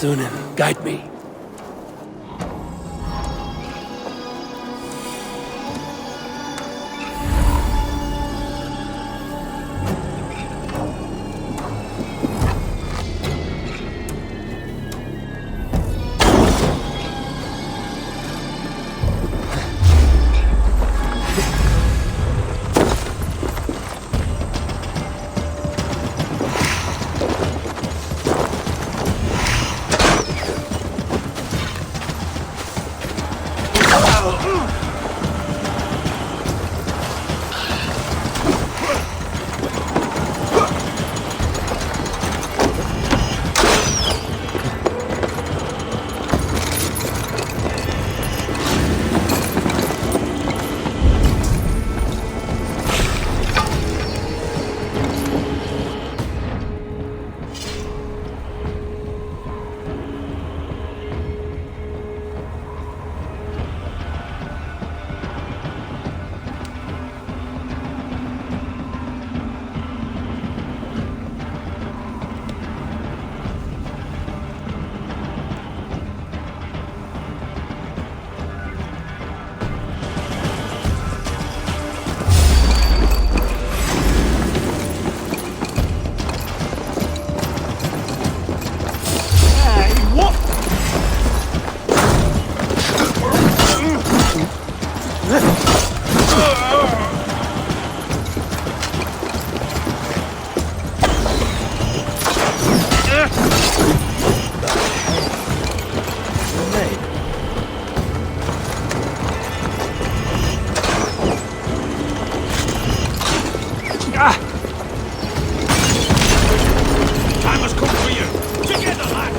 Sunan, guide me. Time has come for you! Together, lad!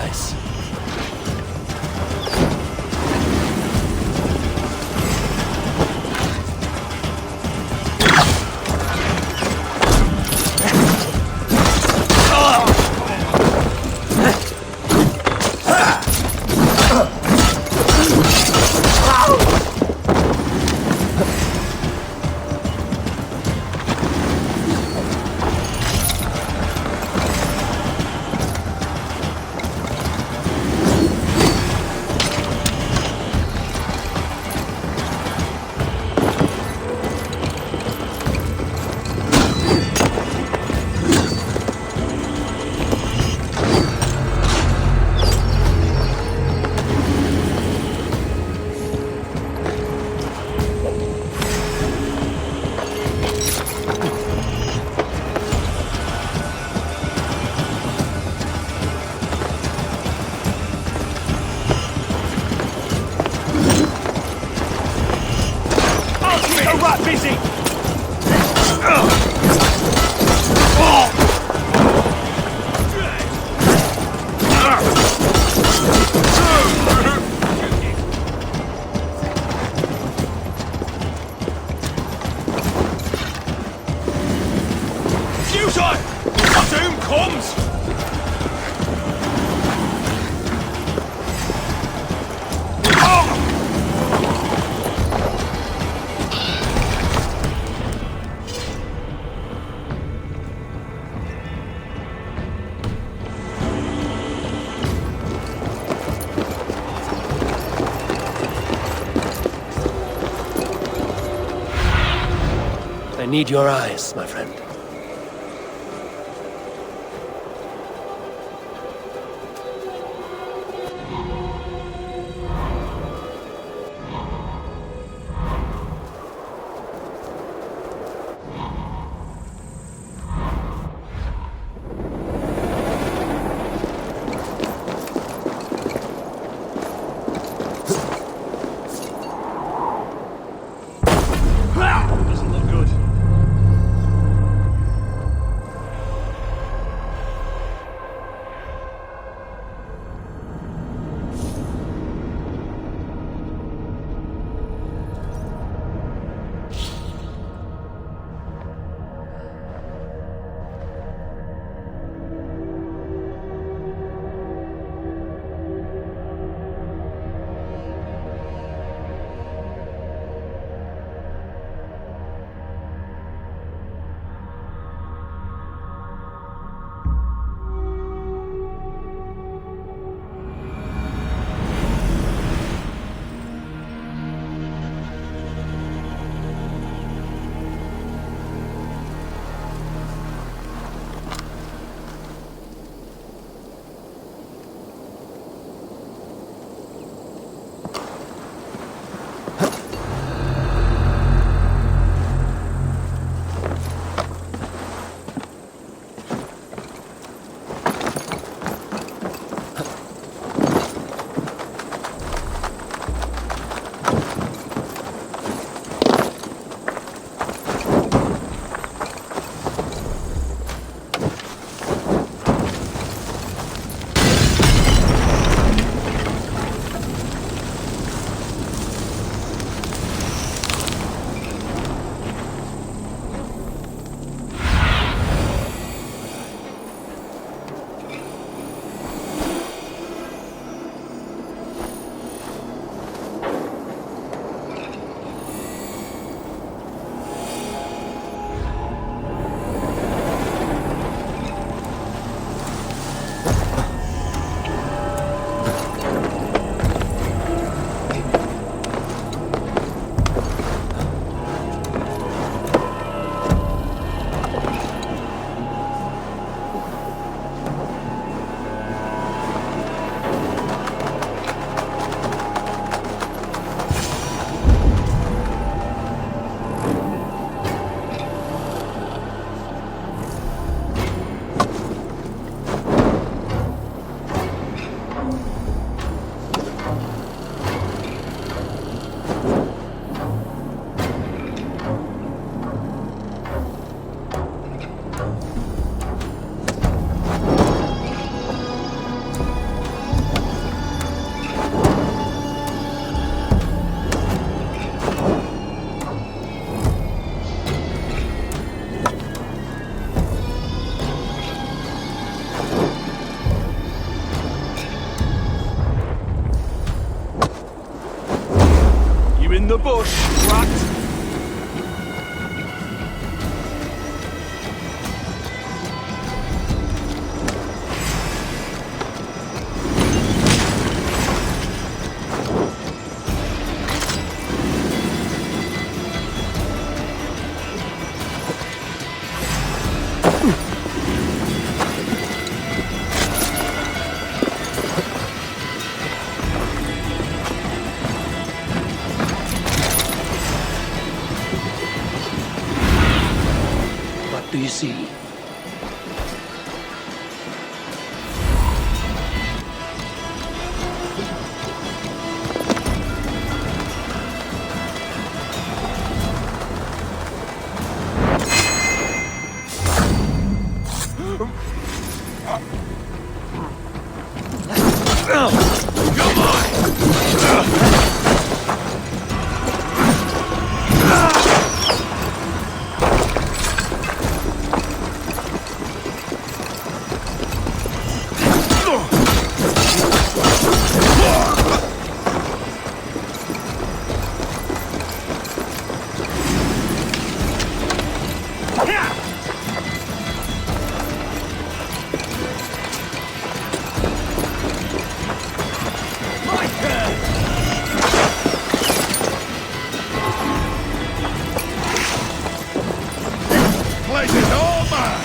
Nice. Busy! Future! Doom comes! I need your eyes, my friend. Doesn't look good. the bush. Rat! What do you see? Pleasure's all mine!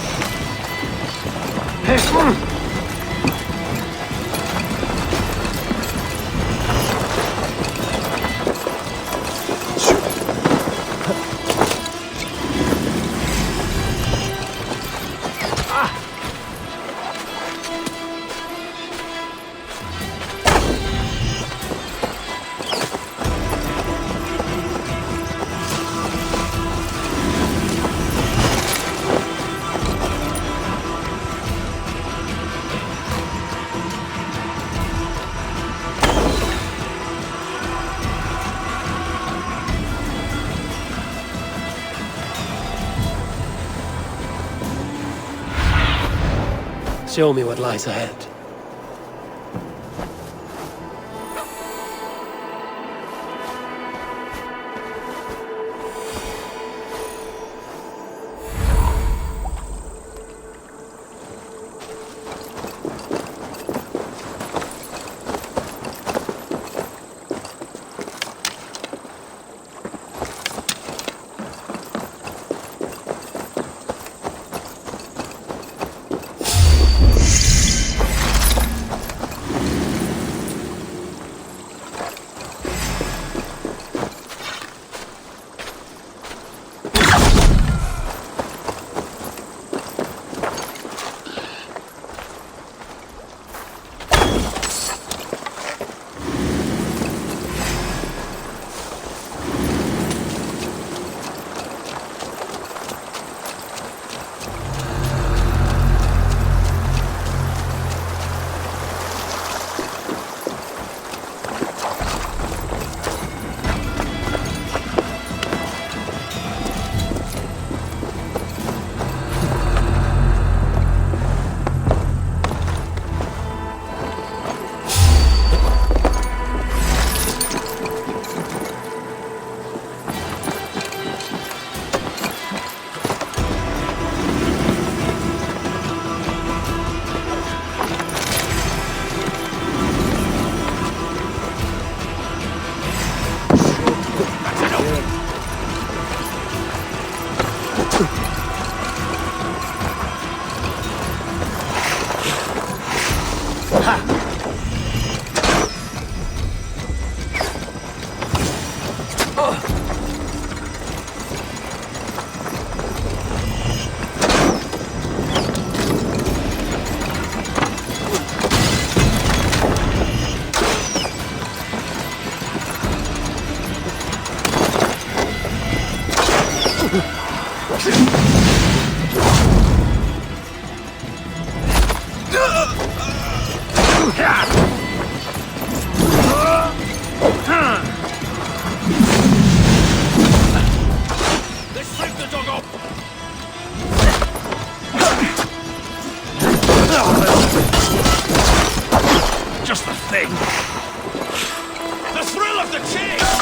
Show me what lies ahead. Let's strip the dog up! Just the thing! The thrill of the chase!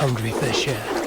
hungry for their share.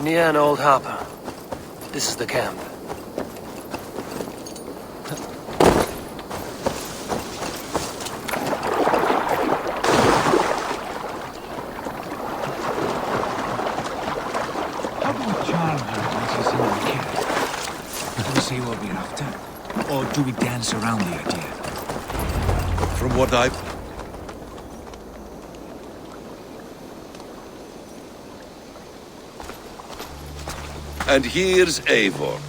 Near an old harbor. This is the camp. How do we charm her when she's in the camp? Do we say what we're after? Or do we dance around the idea? From what I've... And here's Eivor.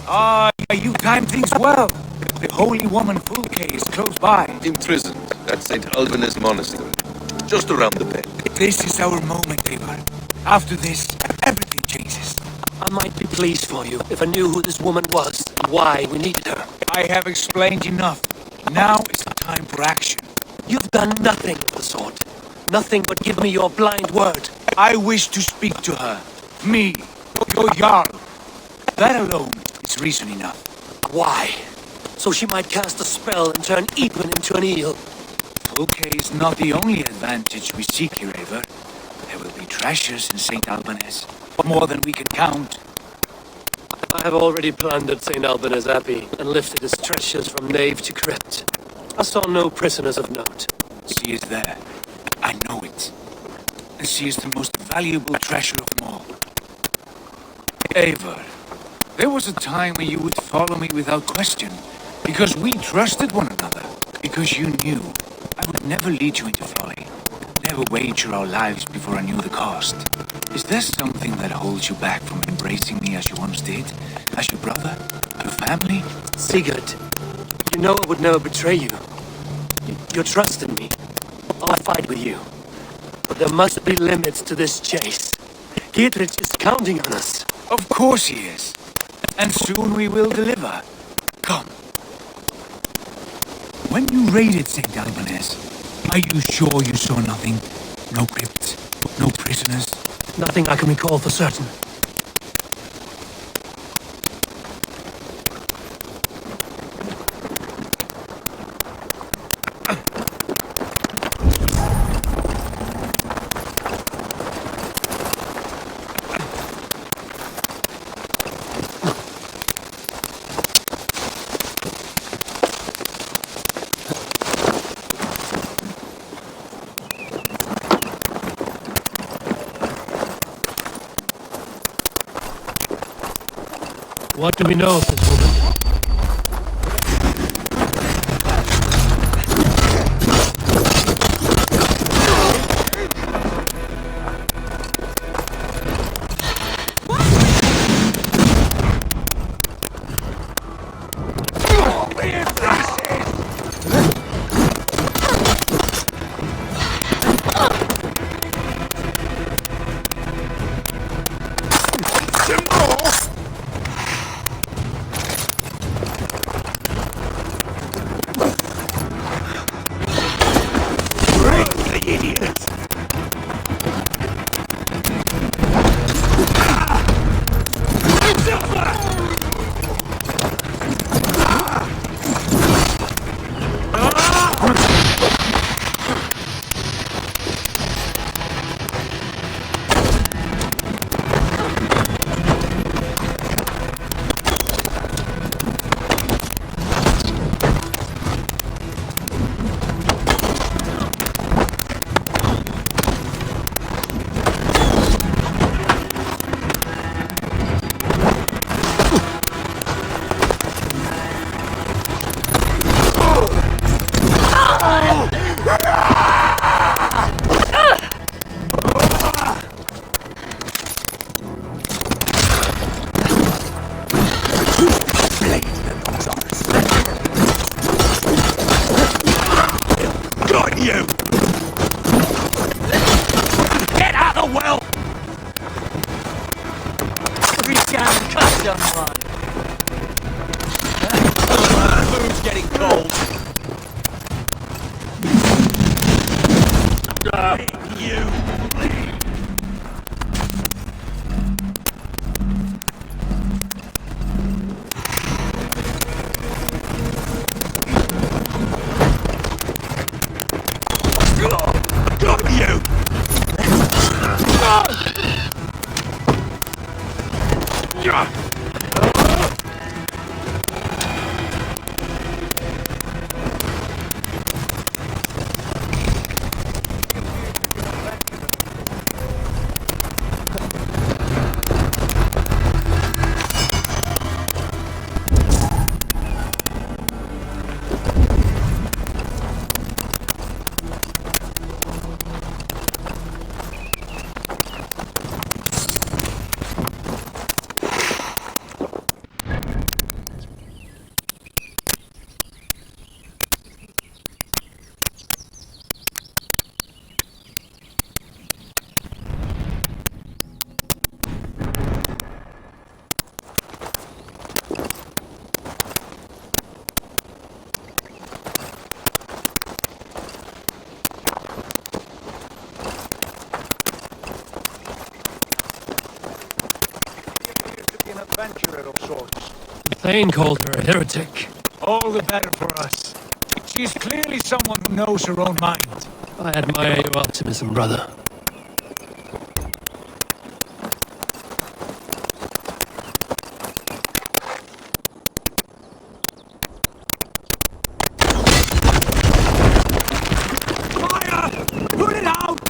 Ah, you time things well. The holy woman Fulke is close by. Imprisoned at St. Albanus Monastery. Just around the bend. This is our moment, Eivor. After this, everything changes. I might be pleased for you if I knew who this woman was and why we needed her. I have explained enough. Now is the time for action. You've done nothing of the sort. Nothing but give me your blind word. I wish to speak to her. Me, your Jarl. That alone is reason enough. Why? So she might cast a spell and turn Ethan into an eel. Okay is not the only advantage we seek here, Eivor. There will be treasures in St. Albanese. More than we can count. I have already plundered St. Albanese Abbey and lifted its treasures from nave to crypt. I saw no prisoners of note. She is there. I know it. And she is the most valuable treasure of them all. Eivor, there was a time when you would follow me without question, because we trusted one another, because you knew I would never lead you into folly, never wager our lives before I knew the cost. Is there something that holds you back from embracing me as you once did? As your brother? Your family? Sigurd, you know I would never betray you. You're trusting me. I'll fight with you. But there must be limits to this chase. Dietrich is counting on us. Of course he is. And soon we will deliver. Come. When you raided St. Albanese, are you sure you saw nothing? No crypts? No prisoners? Nothing I can recall for certain. What do we know of this woman? Thane called her a heretic. All the better for us. She is clearly someone who knows her own mind. I admire your optimism, brother. Fire! Put it out!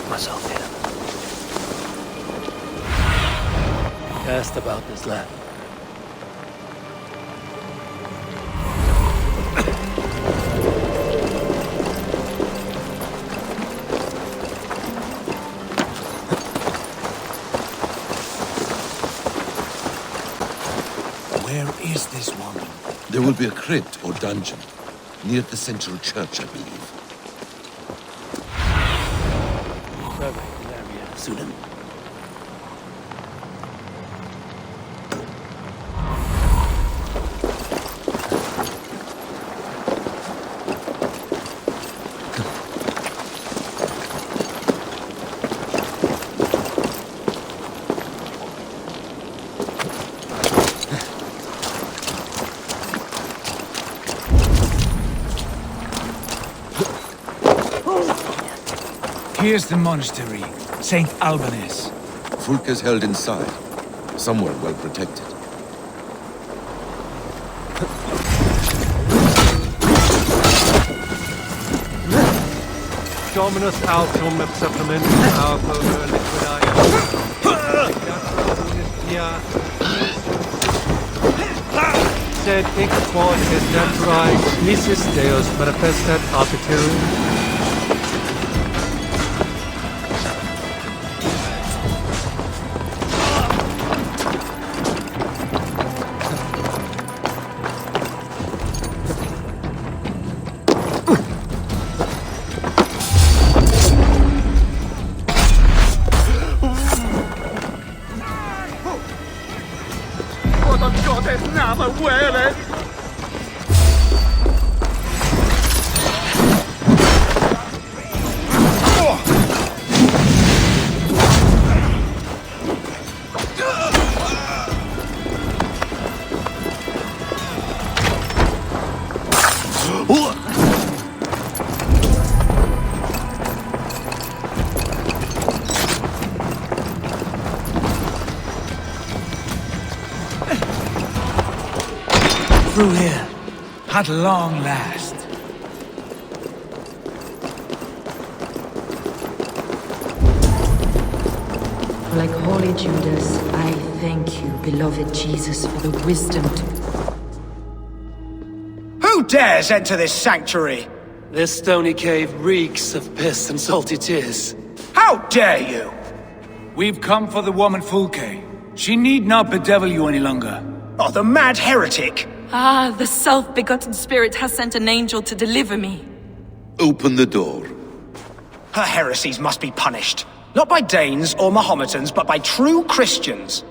Myself here. Asked about this land. Where is this woman? There will be a crypt or dungeon near the central church, I believe. Sudan. Here's the monastery, St. Albanus. Fulk is held inside, somewhere well protected. Dominus autum supplementum auto liquidae. Sed hic quod est naturae misis Deus manifestat arbiterum. Through here. At long last. like Holy Judas, I thank you, beloved Jesus, for the wisdom to... Who dares enter this sanctuary? This stony cave reeks of piss and salty tears. How dare you? We've come for the woman Fulke. She need not bedevil you any longer. Oh, the mad heretic! Ah, the self-begotten spirit has sent an angel to deliver me. Open the door. Her heresies must be punished. Not by Danes or Mahometans, but by true Christians.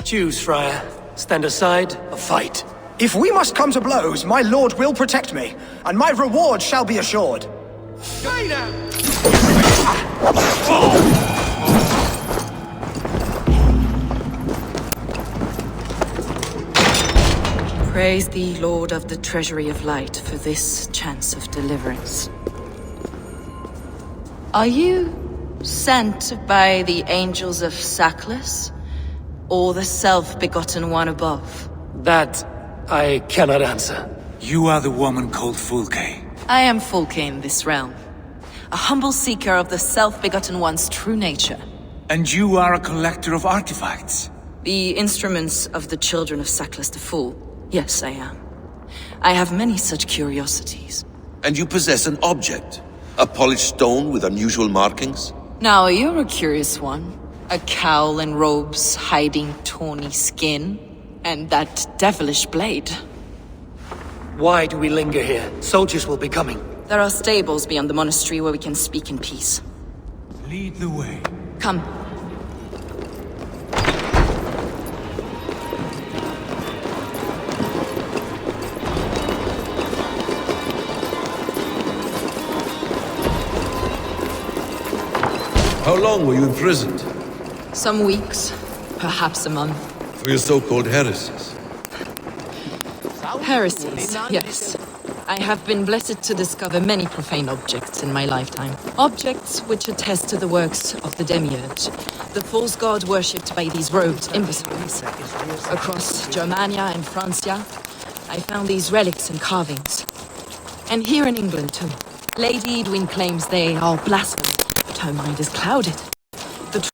Choose, Friar. Stand aside or fight. If we must come to blows, my lord will protect me, and my reward shall be assured. Praise thee, Lord of the Treasury of Light, for this chance of deliverance. Are you sent by the angels of Saklas, or the self-begotten one above? That I cannot answer. You are the woman called Fulke. I am Fulke in this realm, a humble seeker of the self-begotten one's true nature. And you are a collector of artifacts. The instruments of the children of Saklas the Fool. Yes, I am. I have many such curiosities. And you possess an object? A polished stone with unusual markings? Now, you're a curious one. A cowl and robes hiding tawny skin. And that devilish blade. Why do we linger here? Soldiers will be coming. There are stables beyond the monastery where we can speak in peace. Lead the way. Come. How long were you imprisoned? Some weeks, perhaps a month. For your so-called heresies? Heresies, yes. I have been blessed to discover many profane objects in my lifetime. Objects which attest to the works of the Demiurge, the false god worshipped by these robed imbeciles. Across Germania and Francia, I found these relics and carvings. And here in England, too. Lady Edwin claims they are blasphemous, but her mind is clouded. The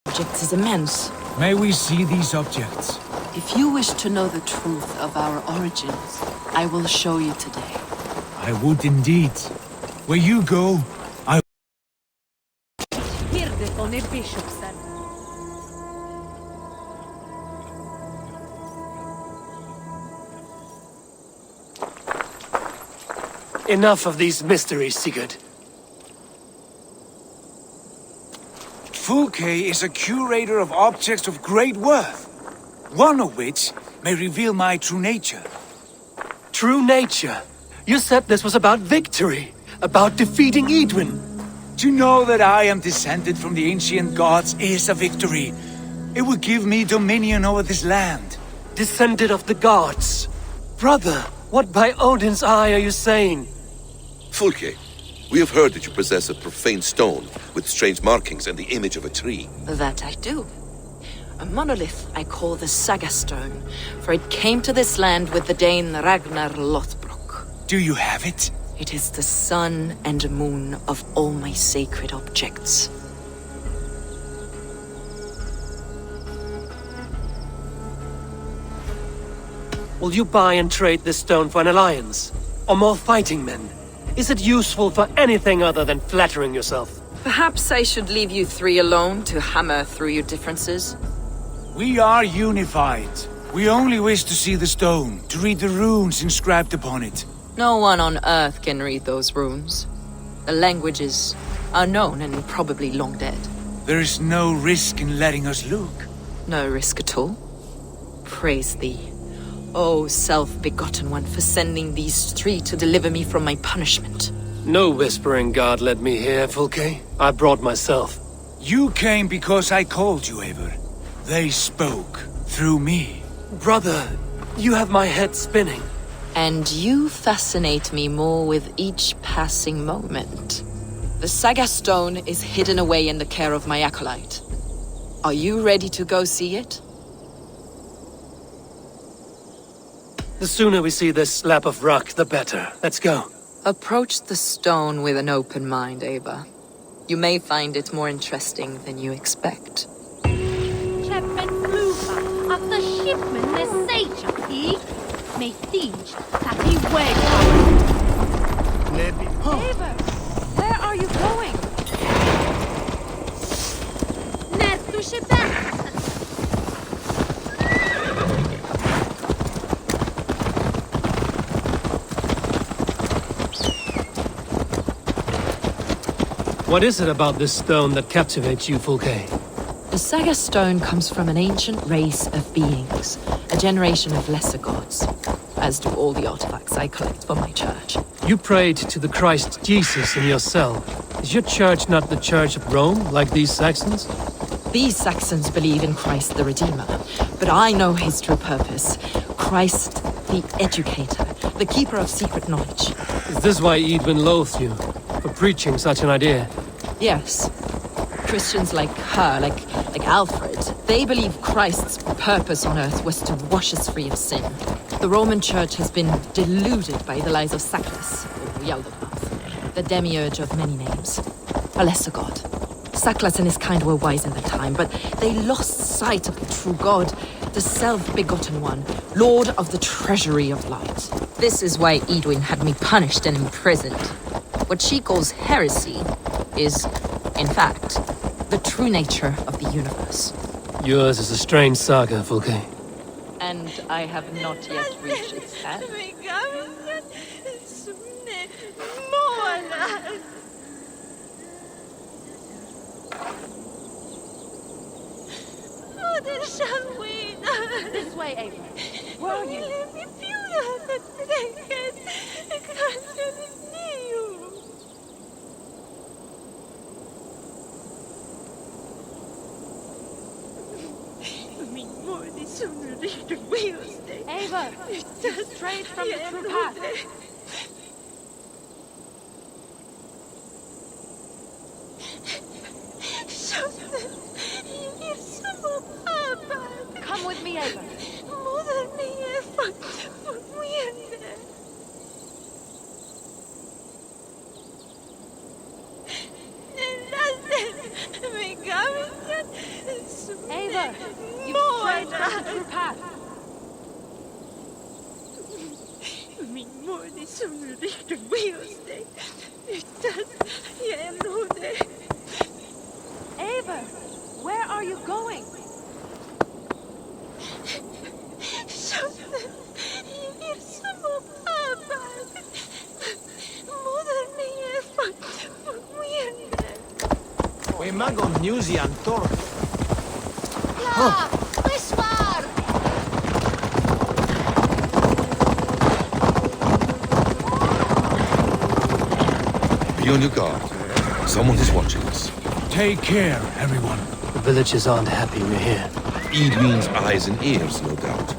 objects is immense. May we see these objects? If you wish to know the truth of our origins, I will show you today. I would indeed. Where you go, I... Enough of these mysteries, Sigurd. Fulke is a curator of objects of great worth, one of which may reveal my true nature. True nature? You said this was about victory, about defeating Edwin. To know that I am descended from the ancient gods is a victory. It will give me dominion over this land. Descended of the gods. Brother, what by Odin's eye are you saying? Fulke, we have heard that you possess a profane stone with strange markings and the image of a tree. That I do. A monolith I call the Saga Stone, for it came to this land with the Dane Ragnar Lothbrok. Do you have it? It is the sun and moon of all my sacred objects. Will you buy and trade this stone for an alliance? Or more fighting men? Is it useful for anything other than flattering yourself? Perhaps I should leave you three alone to hammer through your differences? We are unified. We only wish to see the stone, to read the runes inscribed upon it. No one on Earth can read those runes. The languages are known and probably long dead. There is no risk in letting us look. No risk at all. Praise thee, O self-begotten one, for sending these three to deliver me from my punishment. No whispering god led me here, Fulke. I brought myself. You came because I called you, Eivor. They spoke through me. Brother, you have my head spinning. And you fascinate me more with each passing moment. The Saga Stone is hidden away in the care of my acolyte. Are you ready to go see it? The sooner we see this slab of rock, the better. Let's go. Approach the stone with an open mind, Ava. You may find it more interesting than you expect. Skeppet fluga att the shipmen med Seja i may teach that he wed. Eivor, where are you going? Nettu shipet. What is it about this stone that captivates you, Fulke? The Saga Stone comes from an ancient race of beings, a generation of lesser gods, as do all the artifacts I collect for my church. You prayed to the Christ Jesus in your cell. Is your church not the Church of Rome, like these Saxons? These Saxons believe in Christ the Redeemer, but I know his true purpose. Christ the Educator, the keeper of secret knowledge. Is this why Edwin loathed you? For preaching such an idea? Yes. Christians like her, like Alfred, they believe Christ's purpose on earth was to wash us free of sin. The Roman Church has been deluded by the lies of Saklas, or Yaldabaoth, the demiurge of many names. A lesser god. Saklas and his kind were wise in their time, but they lost sight of the true God, the self-begotten one, Lord of the treasury of light. This is why Edwin had me punished and imprisoned. What she calls heresy is, in fact, the true nature of the universe. Yours is a strange saga, Fulke. And I have not yet reached its end. This way, Eivor. Where are you? Eivor, you've strayed from the true path. Come with me, Eivor. Eivor, you've strayed from the true path. Eivor, where are you going? We magon newsy and torp. Be on your guard. Someone is watching us. Take care, everyone. The villagers aren't happy we're here. Edwin's eyes and ears, no doubt.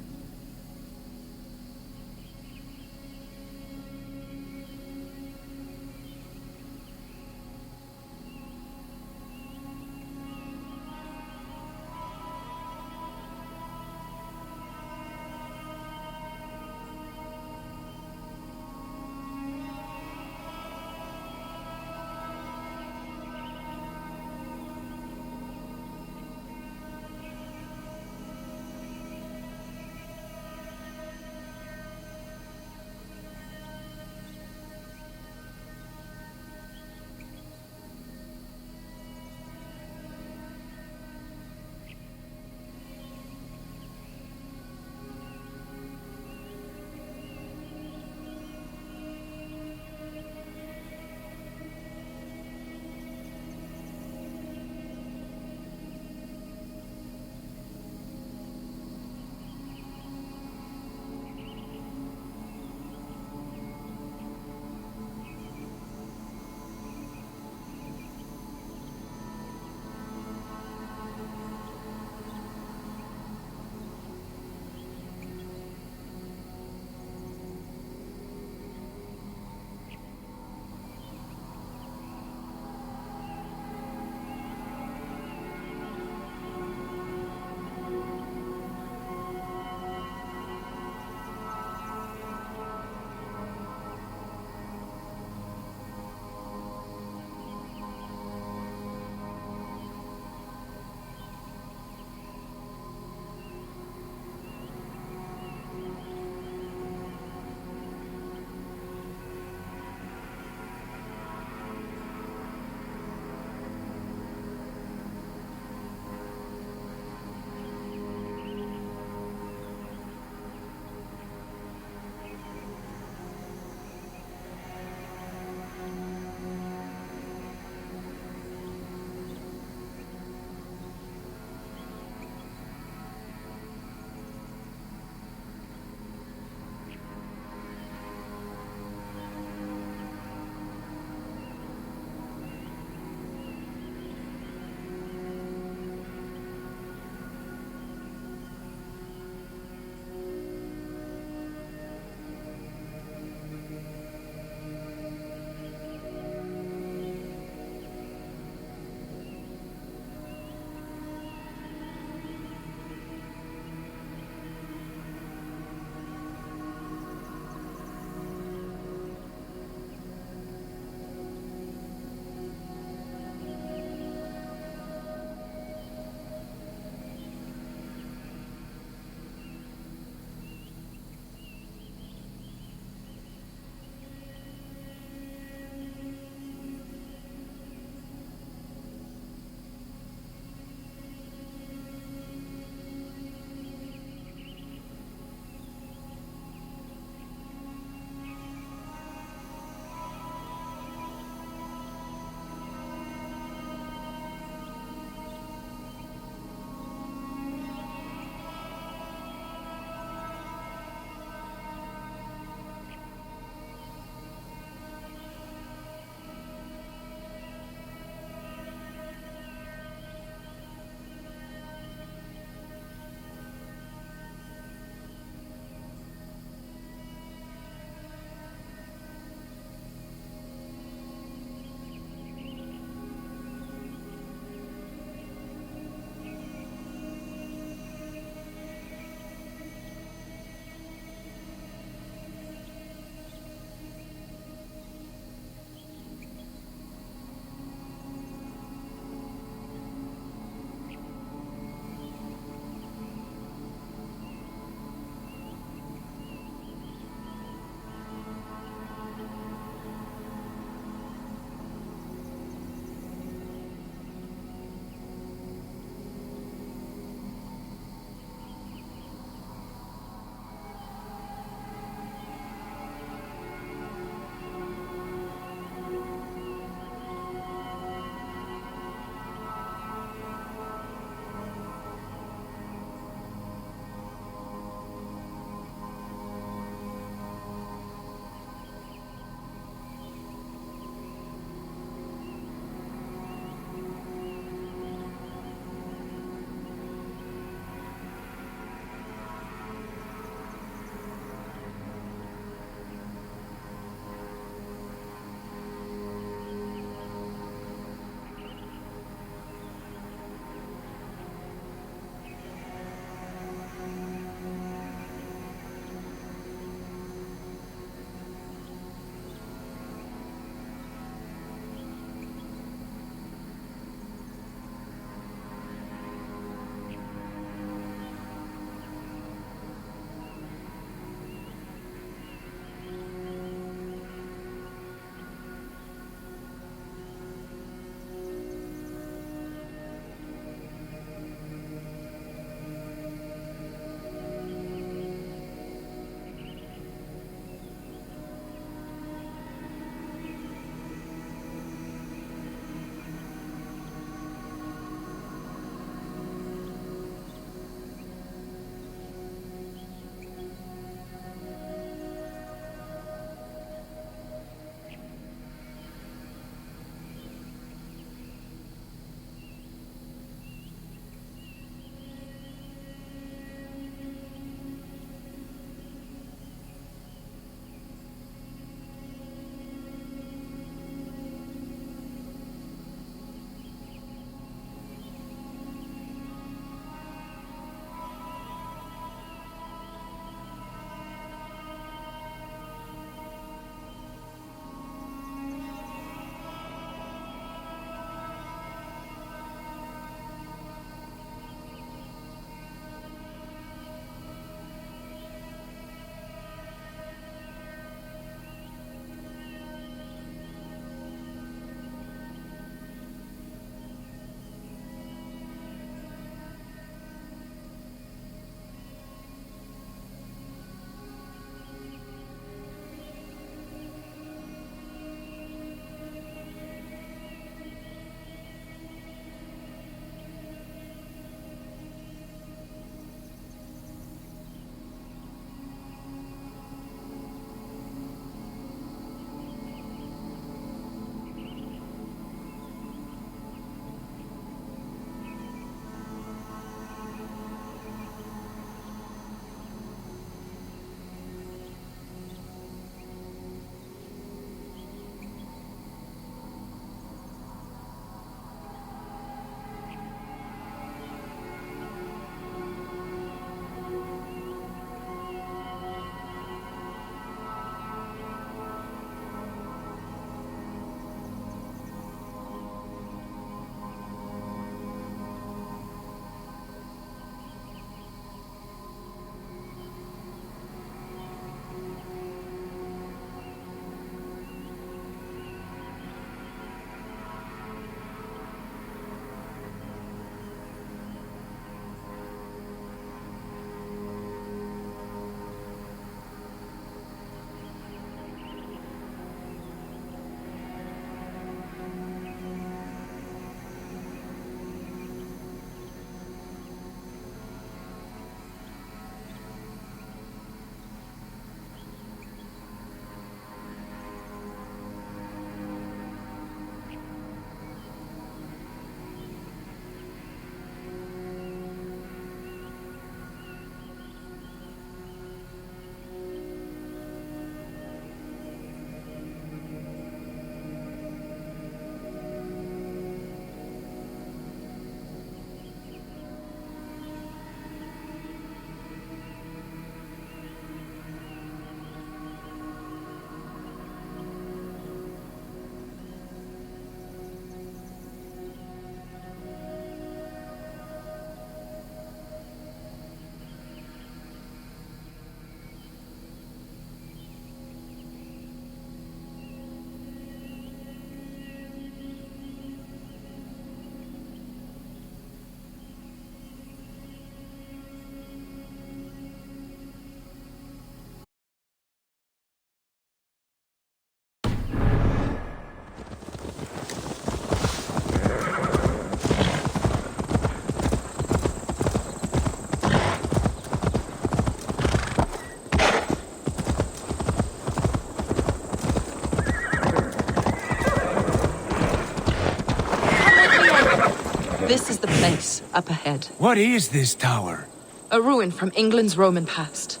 This is the place, up ahead. What is this tower? A ruin from England's Roman past.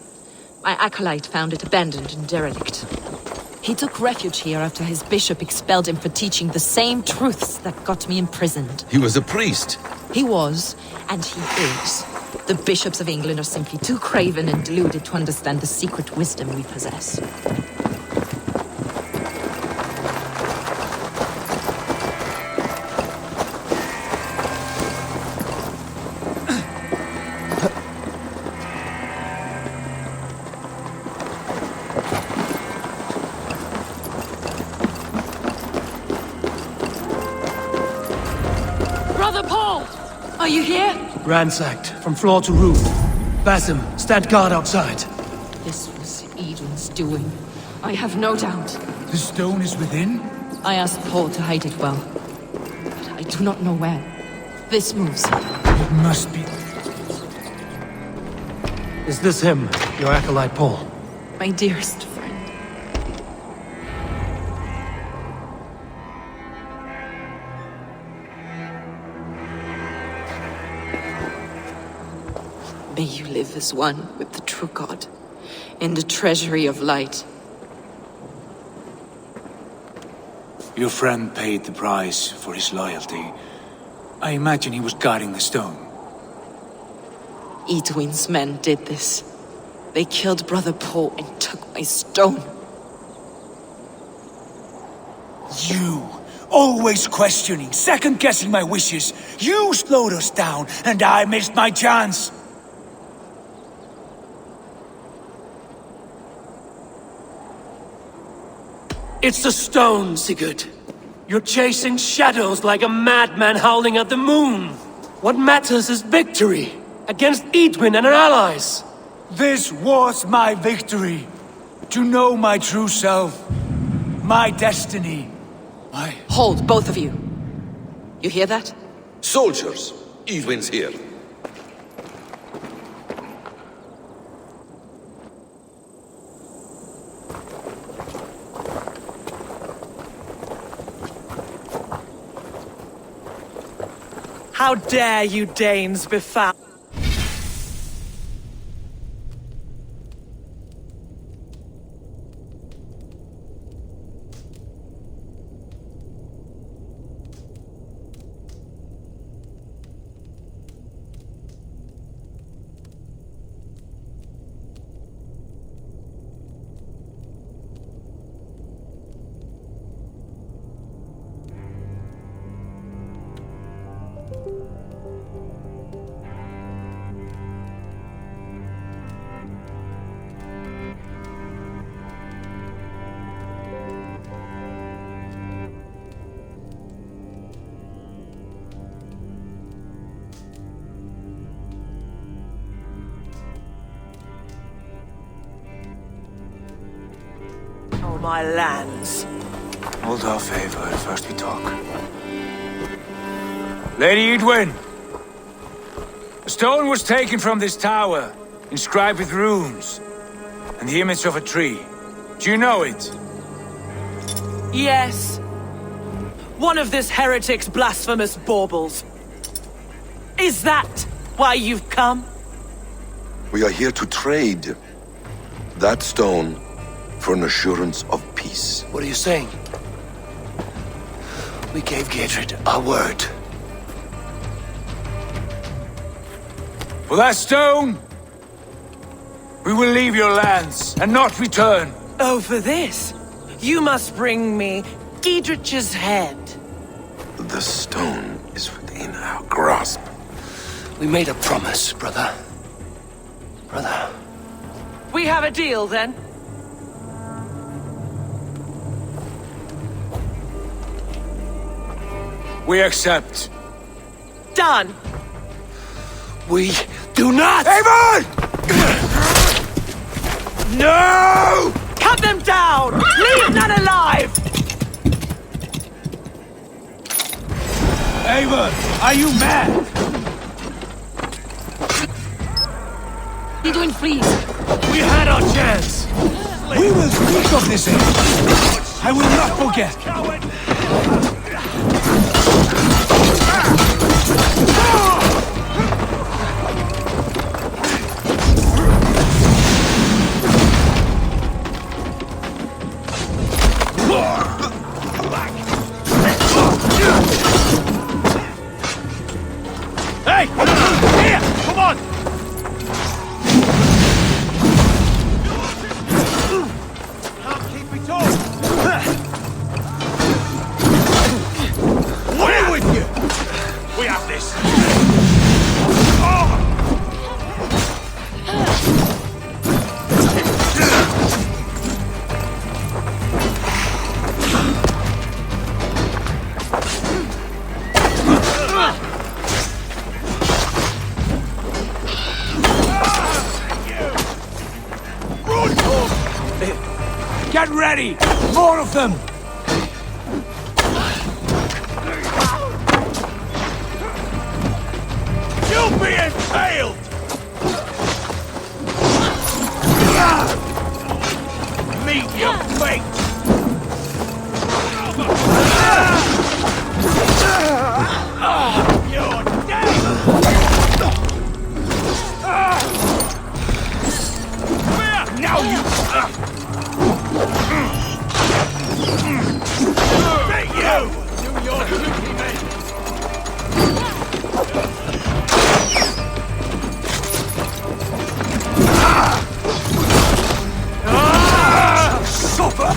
My acolyte found it abandoned and derelict. He took refuge here after his bishop expelled him for teaching the same truths that got me imprisoned. He was a priest. He was, and he is. The bishops of England are simply too craven and deluded to understand the secret wisdom we possess. Brother Paul! Are you here? Ransacked, from floor to roof. Basim, stand guard outside. This was Edwin's doing. I have no doubt. The stone is within? I asked Paul to hide it well, but I do not know where. This moves. It must be. Is this him, your acolyte Paul? My dearest friend. May you live as one with the true God, in the treasury of light. Your friend paid the price for his loyalty. I imagine he was guarding the stone. Edwin's men did this. They killed Brother Paul and took my stone. You! Always questioning, second-guessing my wishes. You slowed us down, and I missed my chance. It's the stone, Sigurd. You're chasing shadows like a madman howling at the moon. What matters is victory against Edwin and her allies. This was my victory. To know my true self. My destiny. My... Hold, both of you. You hear that? Soldiers, Edwin's here. How dare you Danes befoul... Oh, my lands. Hold off, Eivor. First we talk. Lady Edwin! A stone was taken from this tower, inscribed with runes, and the image of a tree. Do you know it? Yes. One of this heretic's blasphemous baubles. Is that why you've come? We are here to trade that stone for an assurance of peace. What are you saying? We gave Gatred our word. For that stone, we will leave your lands and not return. Oh, for this? You must bring me Giedrich's head. The stone is within our grasp. We made a promise, brother. Brother. We have a deal, then? We accept. Done. We do not! Eivor! No! Cut them down! Leave none alive! Eivor, are you mad? Edwin, please. We had our chance! We will speak of this age. I will not forget. ready! More of them! You'll be impaled! Meet your fate! You're dead! Now you... Take you! Do your duty, mate! Suffer!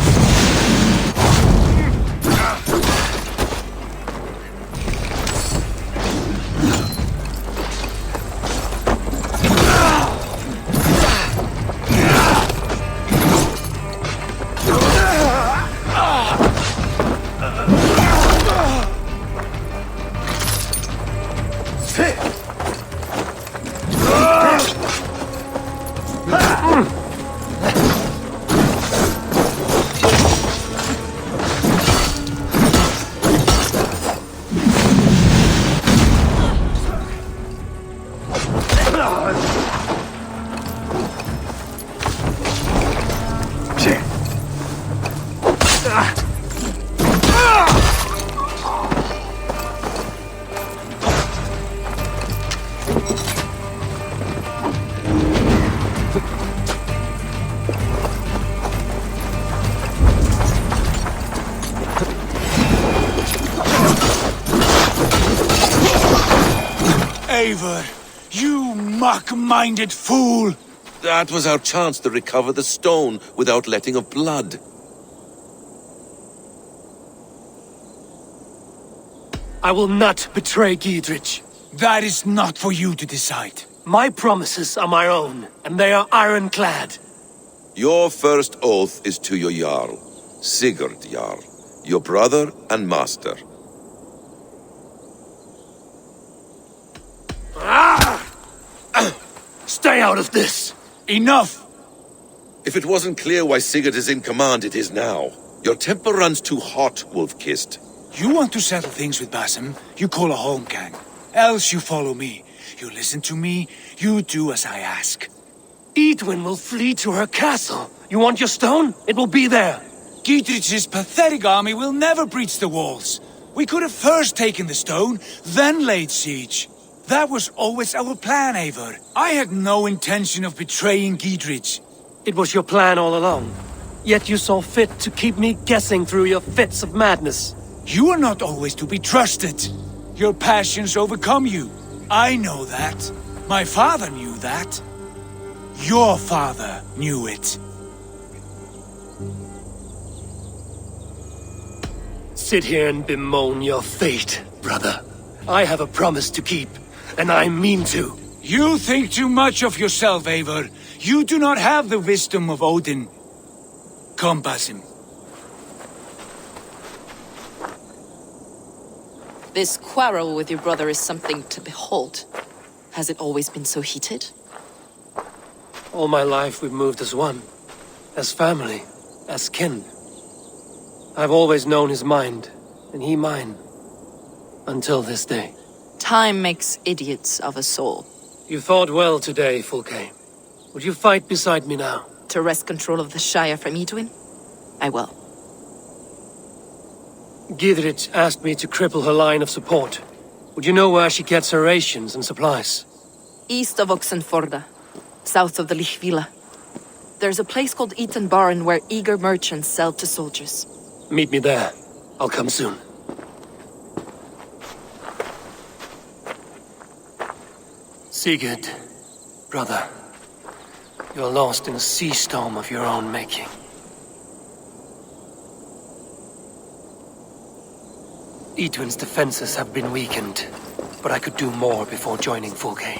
Eivor, you muck-minded fool! That was our chance to recover the stone without letting of blood. I will not betray Giedrich. That is not for you to decide. My promises are my own, and they are ironclad. Your first oath is to your Jarl, Sigurd Jarl, your brother and master. Stay out of this! Enough! If it wasn't clear why Sigurd is in command, it is now. Your temper runs too hot, Wolf-Kissed. You want to settle things with Basim, you call a holmgang. Else you follow me. You listen to me, you do as I ask. Edwin will flee to her castle. You want your stone? It will be there. Giedrich's pathetic army will never breach the walls. We could have first taken the stone, then laid siege. That was always our plan, Eivor. I had no intention of betraying Giedrich. It was your plan all along. Yet you saw fit to keep me guessing through your fits of madness. You are not always to be trusted. Your passions overcome you. I know that. My father knew that. Your father knew it. Sit here and bemoan your fate, brother. I have a promise to keep, and I mean to. You think too much of yourself, Eivor. You do not have the wisdom of Odin. Come, Basim. This quarrel with your brother is something to behold. Has it always been so heated? All my life we've moved as one. As family. As kin. I've always known his mind, and he mine. Until this day. Time makes idiots of us all. You fought well today, Fulke. Would you fight beside me now? To wrest control of the Shire from Edwin? I will. Giedrich asked me to cripple her line of support. Would you know where she gets her rations and supplies? East of Oxenforda, south of the Lichvila. There's a place called Eaton Barn where eager merchants sell to soldiers. Meet me there. I'll come soon. Sigurd, brother, you're lost in a sea storm of your own making. Edwin's defenses have been weakened, but I could do more before joining Fulke.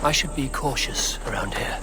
I should be cautious around here.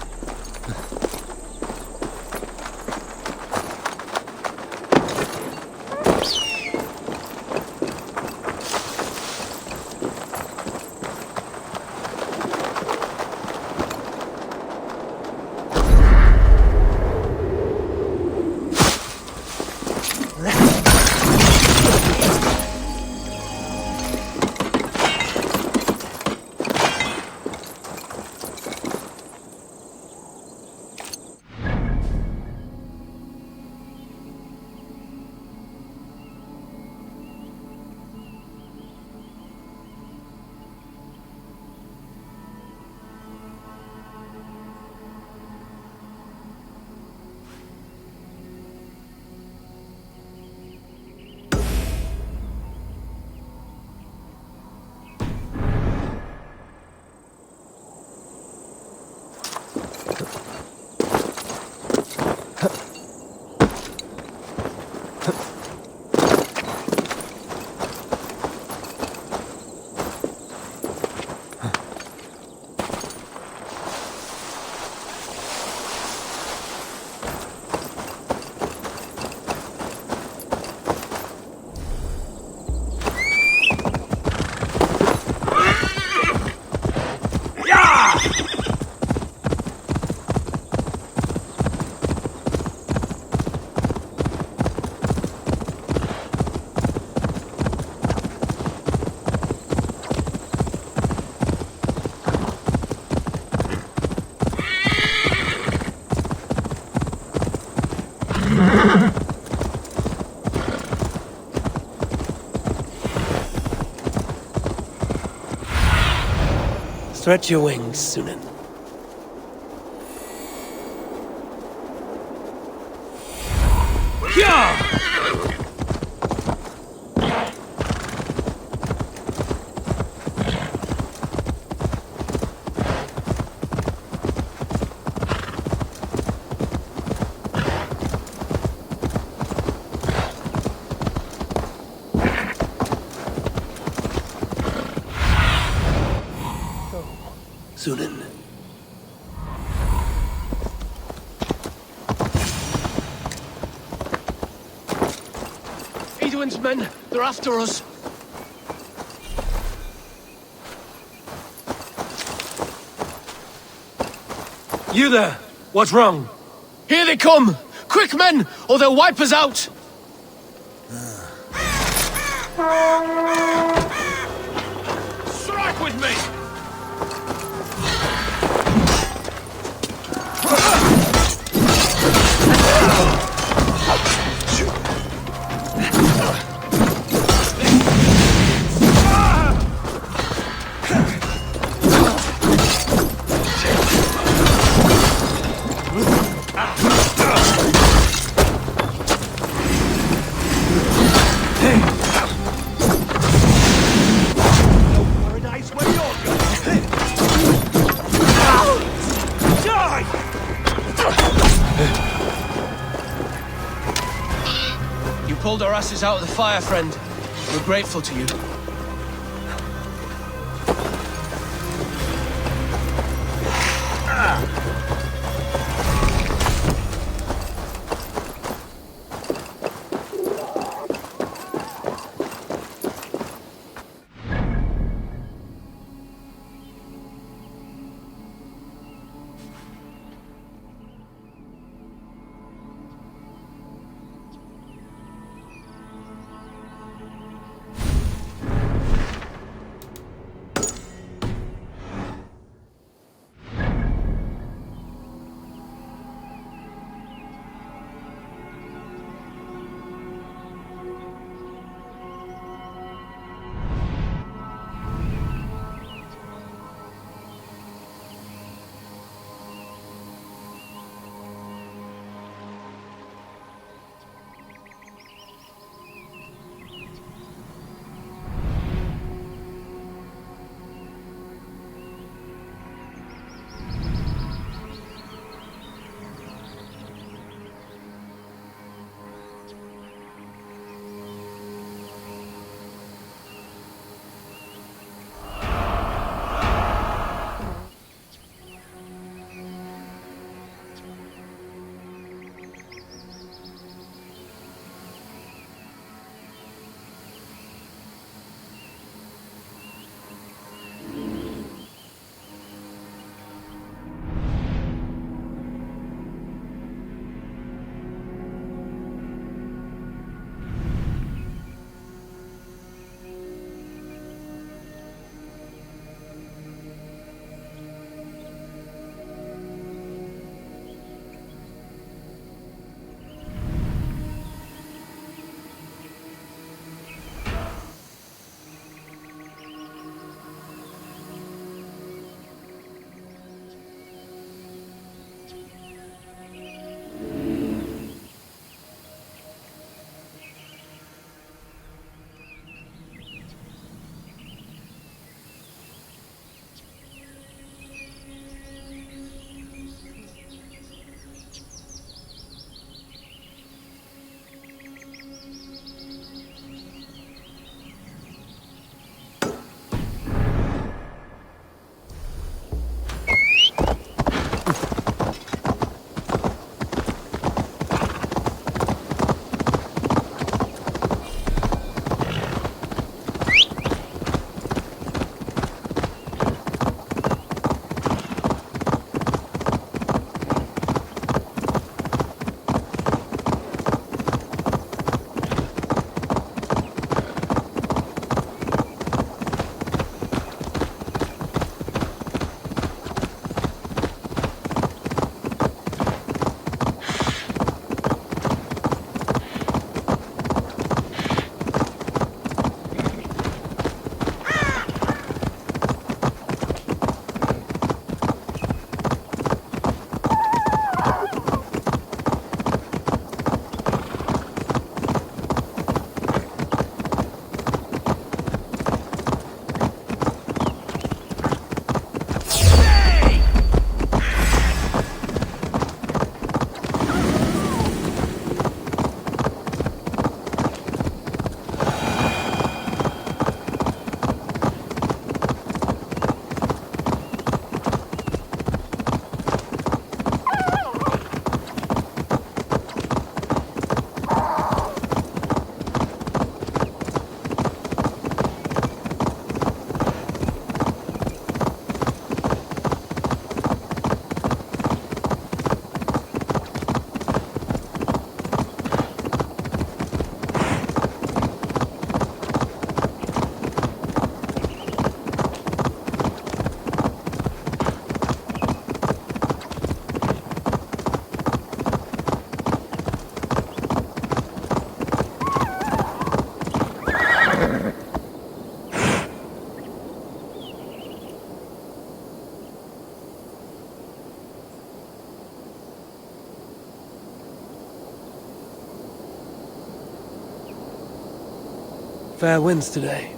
Stretch your wings, Sunan. Sunan. Edwin's men, they're after us. You there? What's wrong? Here they come! Quick, men, or they'll wipe us out! Strike with me! Pulled our asses out of the fire, friend. We're grateful to you. Fair winds today.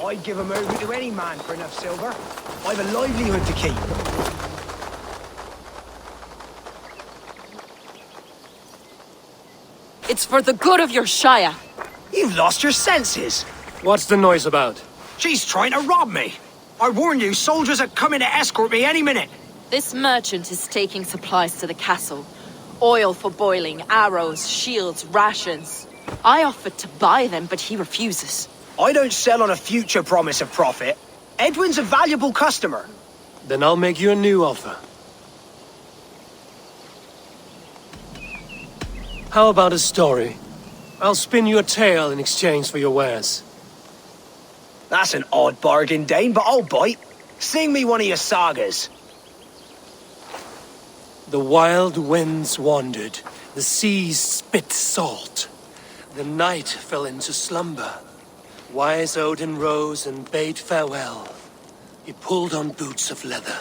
I'd give a movie to any man for enough silver. I've a livelihood to keep. It's for the good of your Shire. You've lost your senses. What's the noise about? She's trying to rob me. I warn you, soldiers are coming to escort me any minute. This merchant is taking supplies to the castle. Oil for boiling, arrows, shields, rations. I offered to buy them, but he refuses. I don't sell on a future promise of profit. Edwin's a valuable customer. Then I'll make you a new offer. How about a story? I'll spin you a tale in exchange for your wares. That's an odd bargain, Dane, but I'll bite. Sing me one of your sagas. The wild winds wandered, the seas spit salt. The night fell into slumber. Wise Odin rose and bade farewell. He pulled on boots of leather.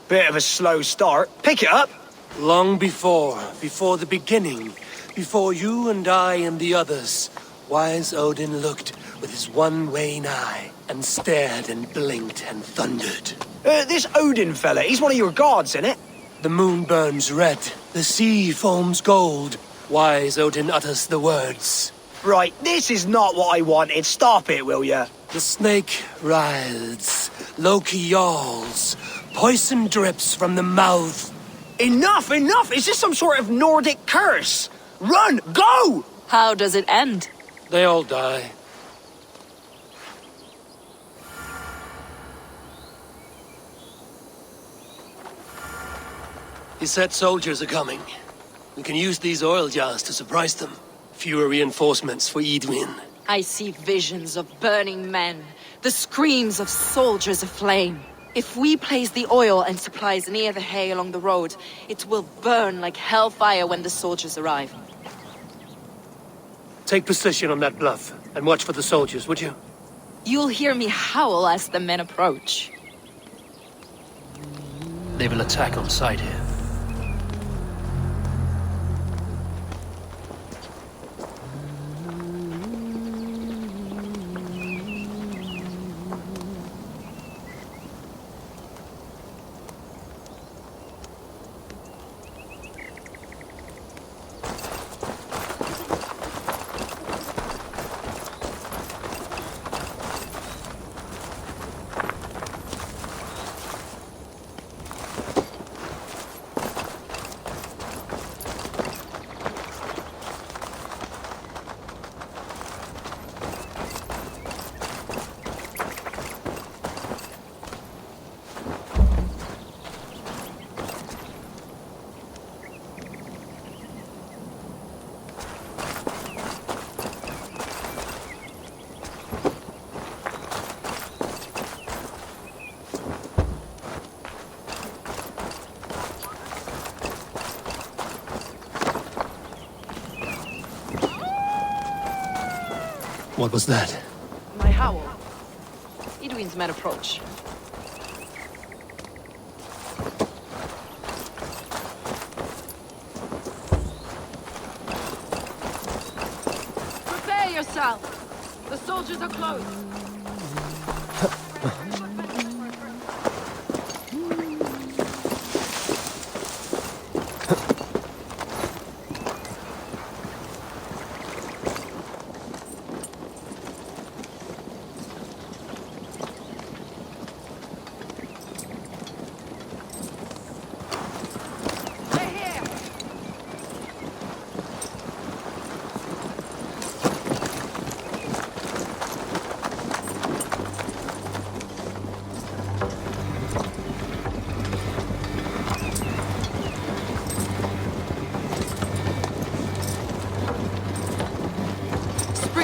Bit of a slow start. Pick it up. Long before the beginning, before you and I and the others, Wise Odin looked with his one wane eye and stared and blinked and thundered. This Odin fella, he's one of your gods, innit? The moon burns red, the sea foams gold. Wise Odin utters the words. Right, this is not what I wanted. Stop it, will ya? The snake writhes, Loki yawls, poison drips from the mouth. Enough, enough! Is this some sort of Nordic curse? Run! Go! How does it end? They all die. He said soldiers are coming. We can use these oil jars to surprise them. Fewer reinforcements for Edwin. I see visions of burning men, the screams of soldiers aflame. If we place the oil and supplies near the hay along the road, it will burn like hellfire when the soldiers arrive. Take position on that bluff, and watch for the soldiers, would you? You'll hear me howl as the men approach. They will attack on sight here. What was that? My howl. Edwin's men approach. Prepare yourself! The soldiers are close!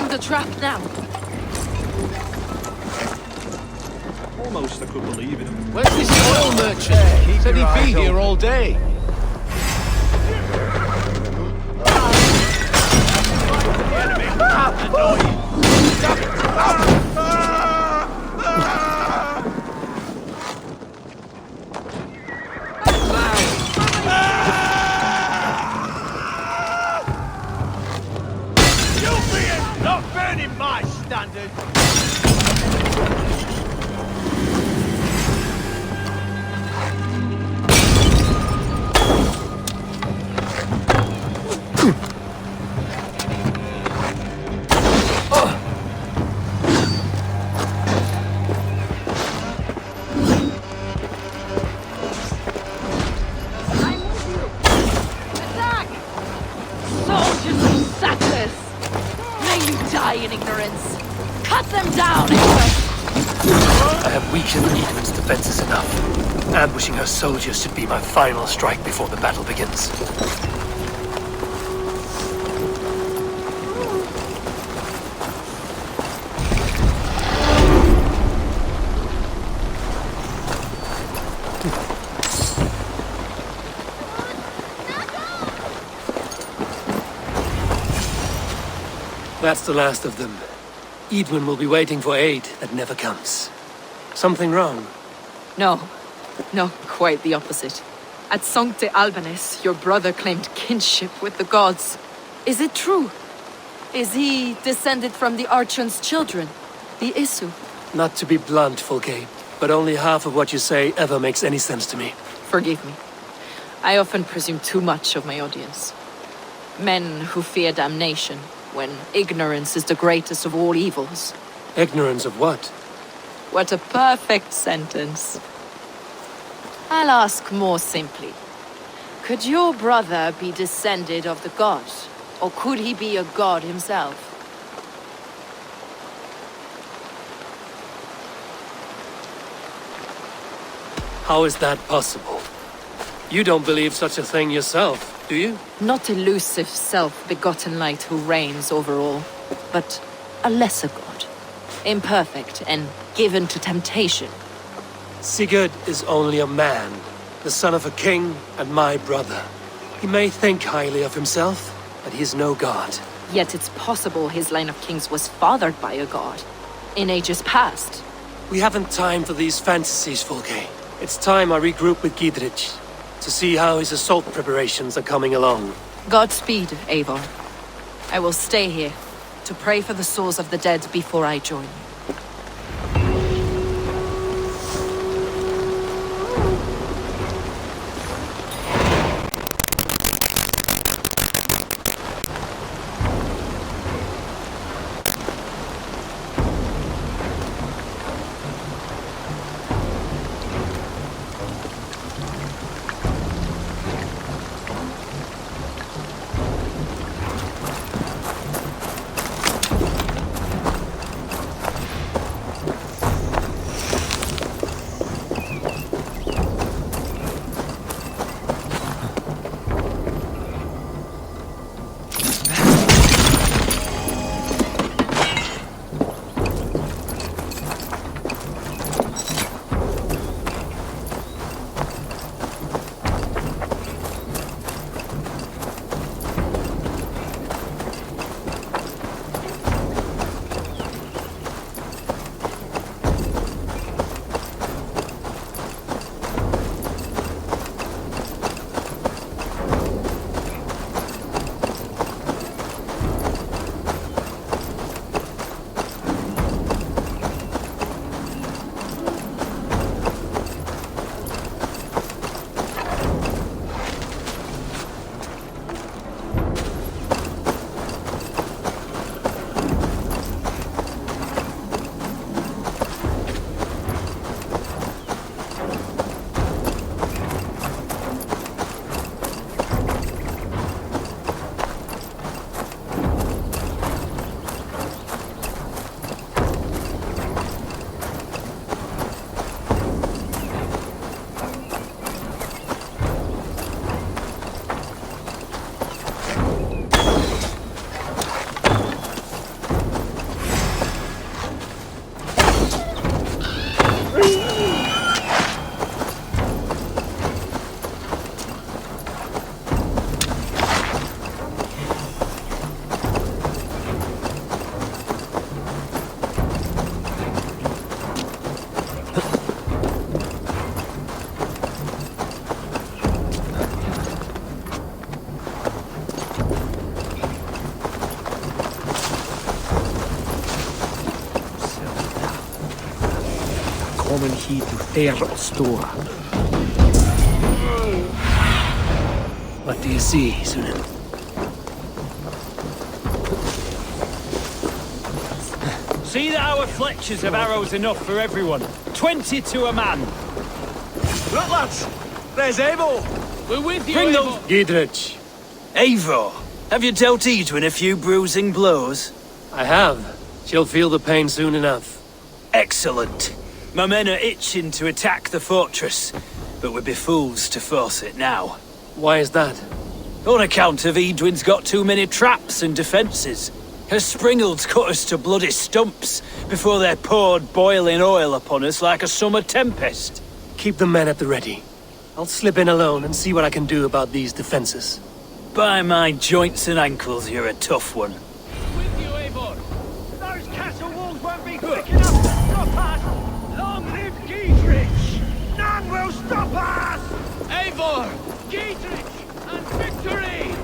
The trap now. Almost I could believe it. Where's this oil merchant? Said he'd be here all day. In ignorance. Cut them down, Egbert! I have weakened Edwin's defenses enough. Ambushing her soldiers should be my final strike before the battle begins. That's the last of them. Edwin will be waiting for aid that never comes. Something wrong? No. No, quite the opposite. At Sancte Albanus, your brother claimed kinship with the gods. Is it true? Is he descended from the Archon's children, the Isu? Not to be blunt, Fulke, but only half of what you say ever makes any sense to me. Forgive me. I often presume too much of my audience. Men who fear damnation, when ignorance is the greatest of all evils. Ignorance of what? What a perfect sentence. I'll ask more simply. Could your brother be descended of the gods? Or could he be a god himself? How is that possible? You don't believe such a thing yourself, do you? Not elusive self-begotten light who reigns over all, but a lesser god. Imperfect and given to temptation. Sigurd is only a man, the son of a king and my brother. He may think highly of himself, but he is no god. Yet it's possible his line of kings was fathered by a god, in ages past. We haven't time for these fantasies, Fulke. It's time I regroup with Gidrich, to see how his assault preparations are coming along. Godspeed, Eivor. I will stay here, to pray for the souls of the dead before I join you. Komen hit to fair store. What do you see, Sunan? See that our fletchers have arrows enough for everyone. 20 to a man. Look, lads! There's Eivor! We're with you, Bring Eivor. Gidrich. Eivor, have you dealt Edwin a few bruising blows? I have. She'll feel the pain soon enough. Excellent. My men are itching to attack the fortress, but we'd be fools to force it now. Why is that? On account of Edwin's got too many traps and defences. Her springalds cut us to bloody stumps before they poured boiling oil upon us like a summer tempest. Keep the men at the ready. I'll slip in alone and see what I can do about these defenses. By my joints and ankles, you're a tough one. With you, Eivor. Those castle walls won't be quick enough to stop us! Long live Gietrich! None will stop us! Eivor! Dietrich! And victory!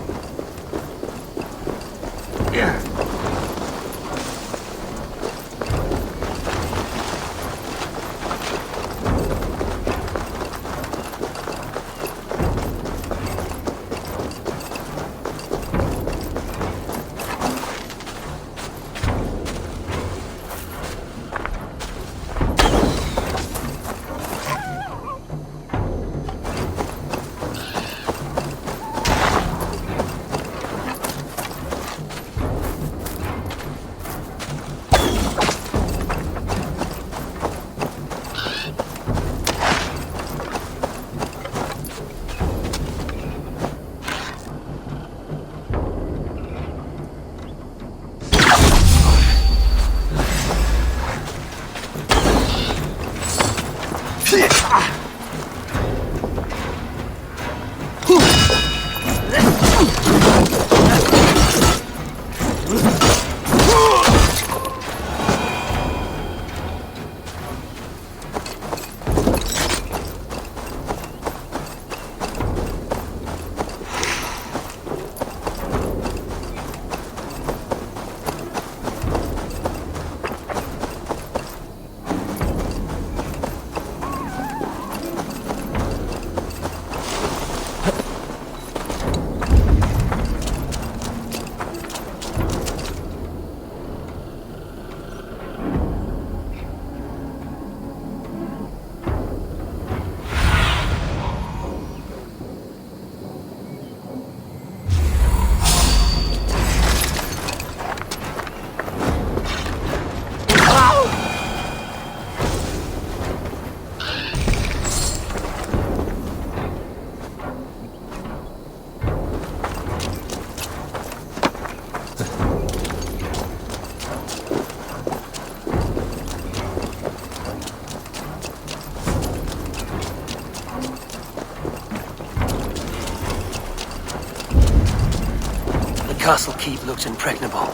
The castle keep looks impregnable.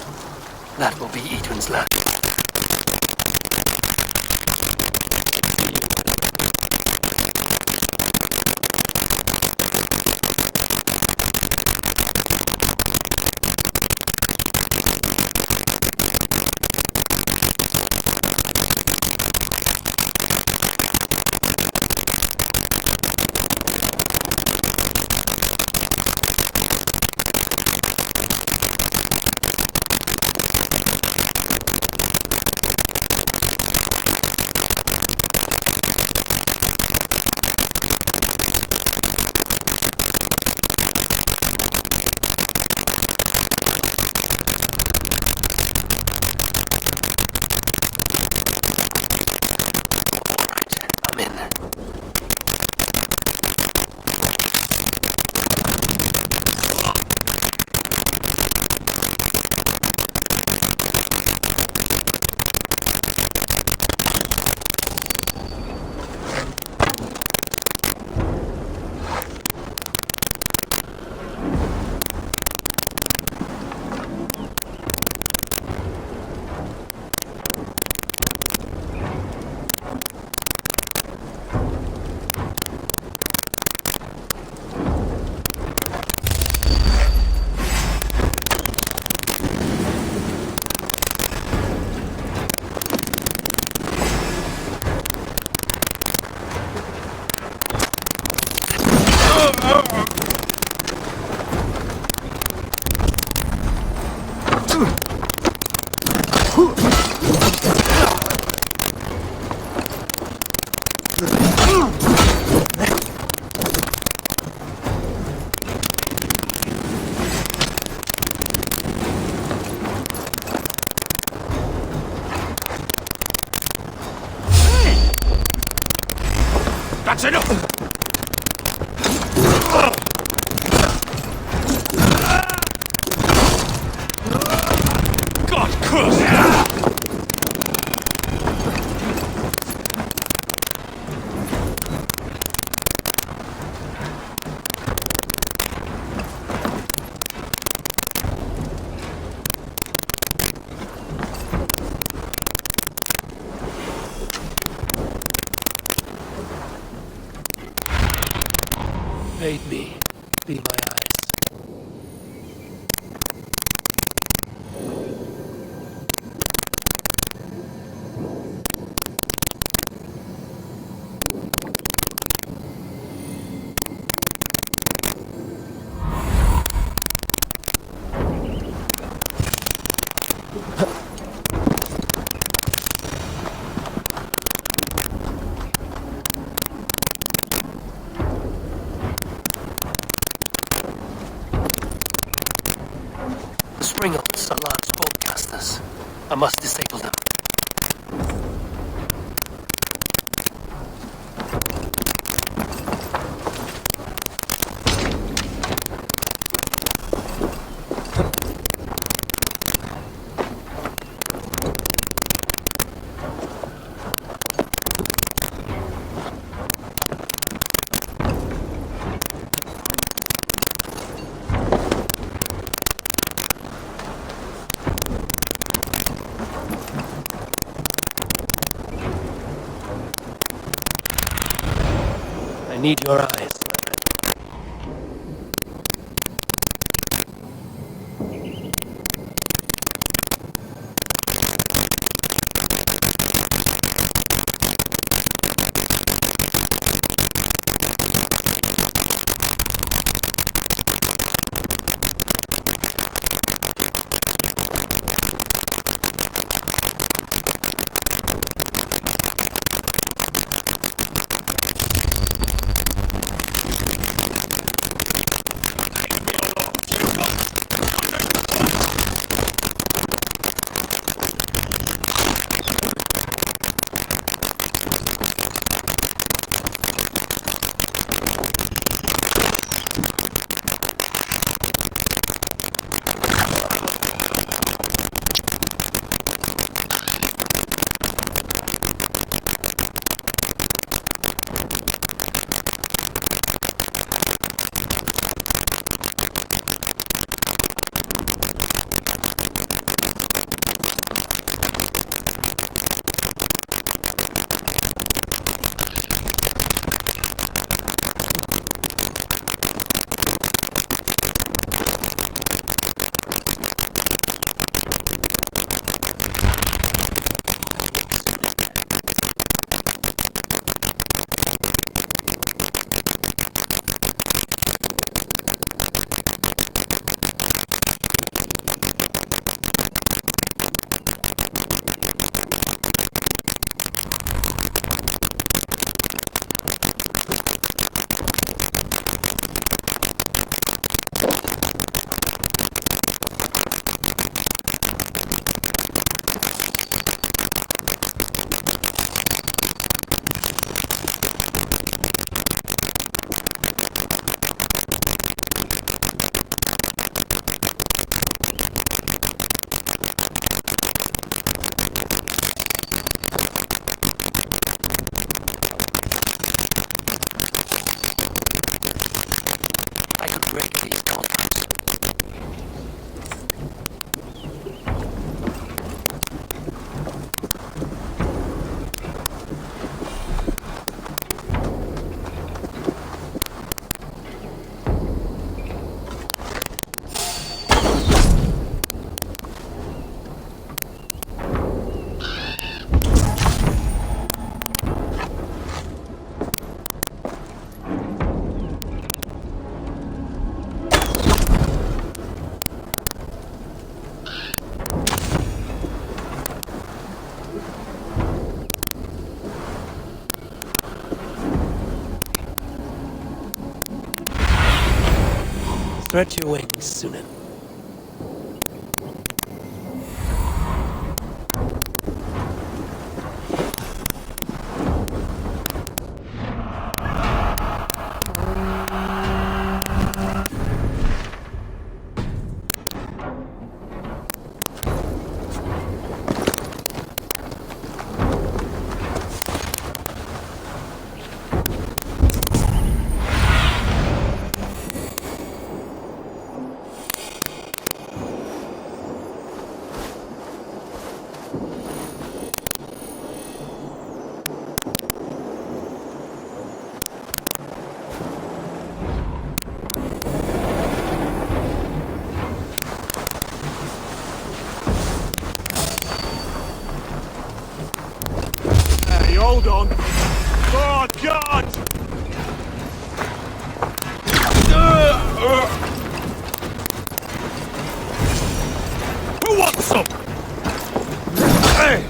That will be Edwin's last. That's enough! God curse you! Aid me. Be my eyes. The Springles are large broadcasters. I must disable them. I need your eyes, my friend. Stretch your wings, Sunan. our God! Who wants some? Hey!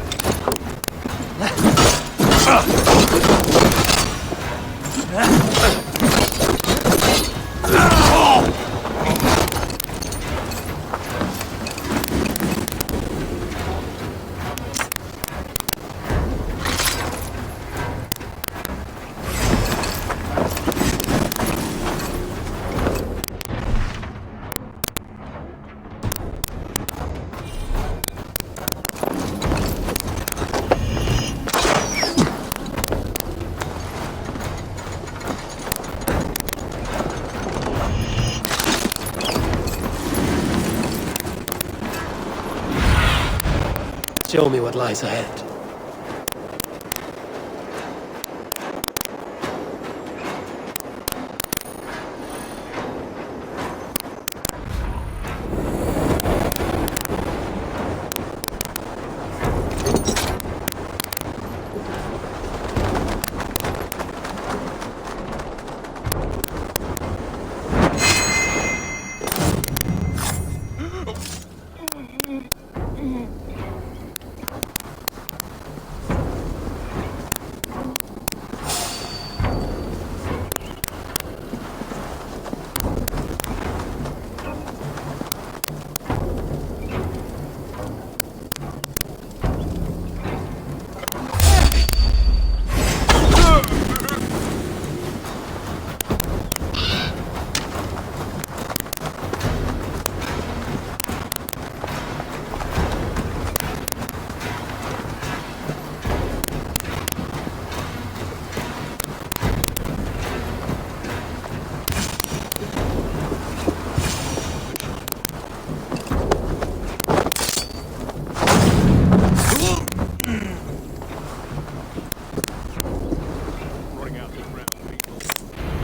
Show me what lies ahead.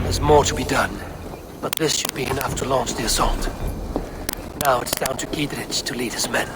There's more to be done, but this should be enough to launch the assault. Now it's down to Giedrich to lead his men.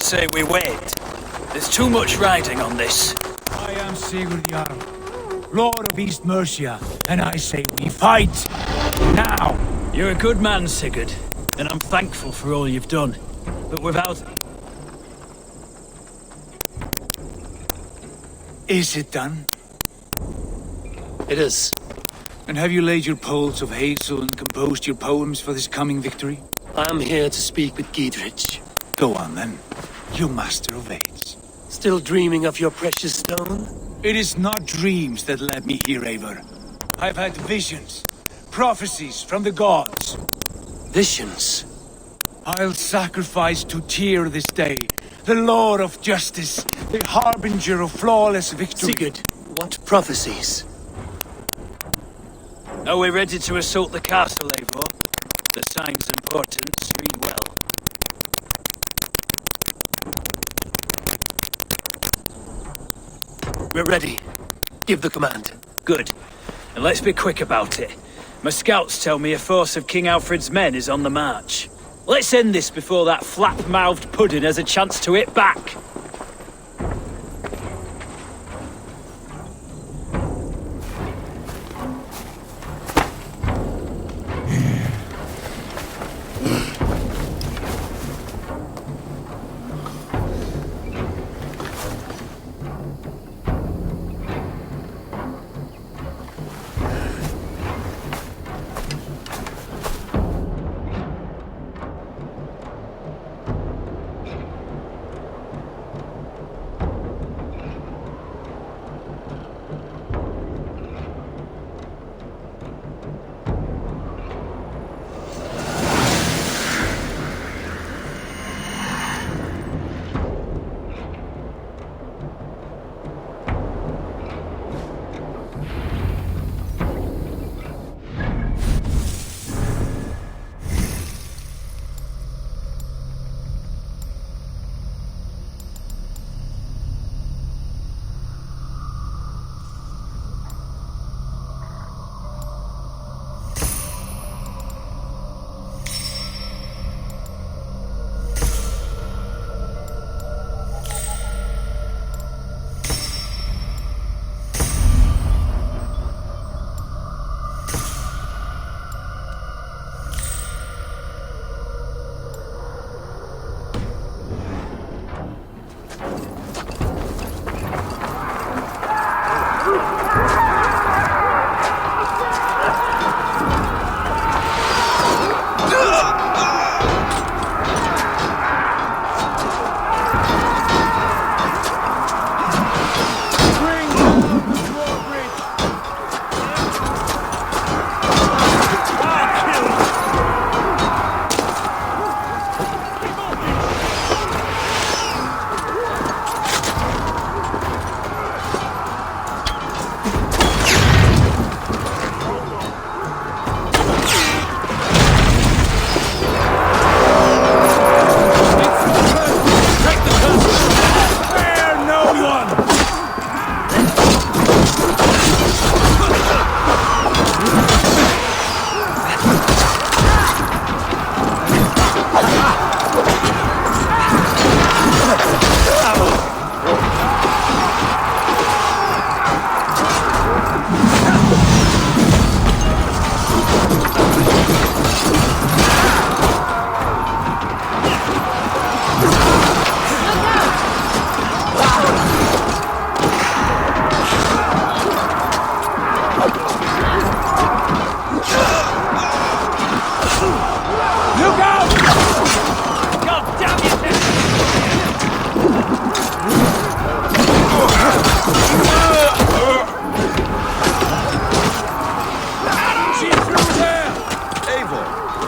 Say we wait. There's too much riding on this. I am Sigurd Jarl, Lord of East Mercia, and I say we fight now. You're a good man, Sigurd, and I'm thankful for all you've done. But without... Is it done? It is. And have you laid your poles of hazel and composed your poems for this coming victory? I am here to speak with Giedrich. Go on then, you master of aids. Still dreaming of your precious stone? It is not dreams that led me here, Eivor. I've had visions, prophecies from the gods. Visions? I'll sacrifice to Tyr this day, the Lord of Justice, the harbinger of flawless victory. Sigurd, what prophecies? Are we ready to assault the castle, Eivor? The sign's important, read well. We're ready. Give the command. Good. And let's be quick about it. My scouts tell me a force of King Alfred's men is on the march. Let's end this before that flap-mouthed pudding has a chance to hit back.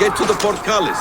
Get to the portcullis.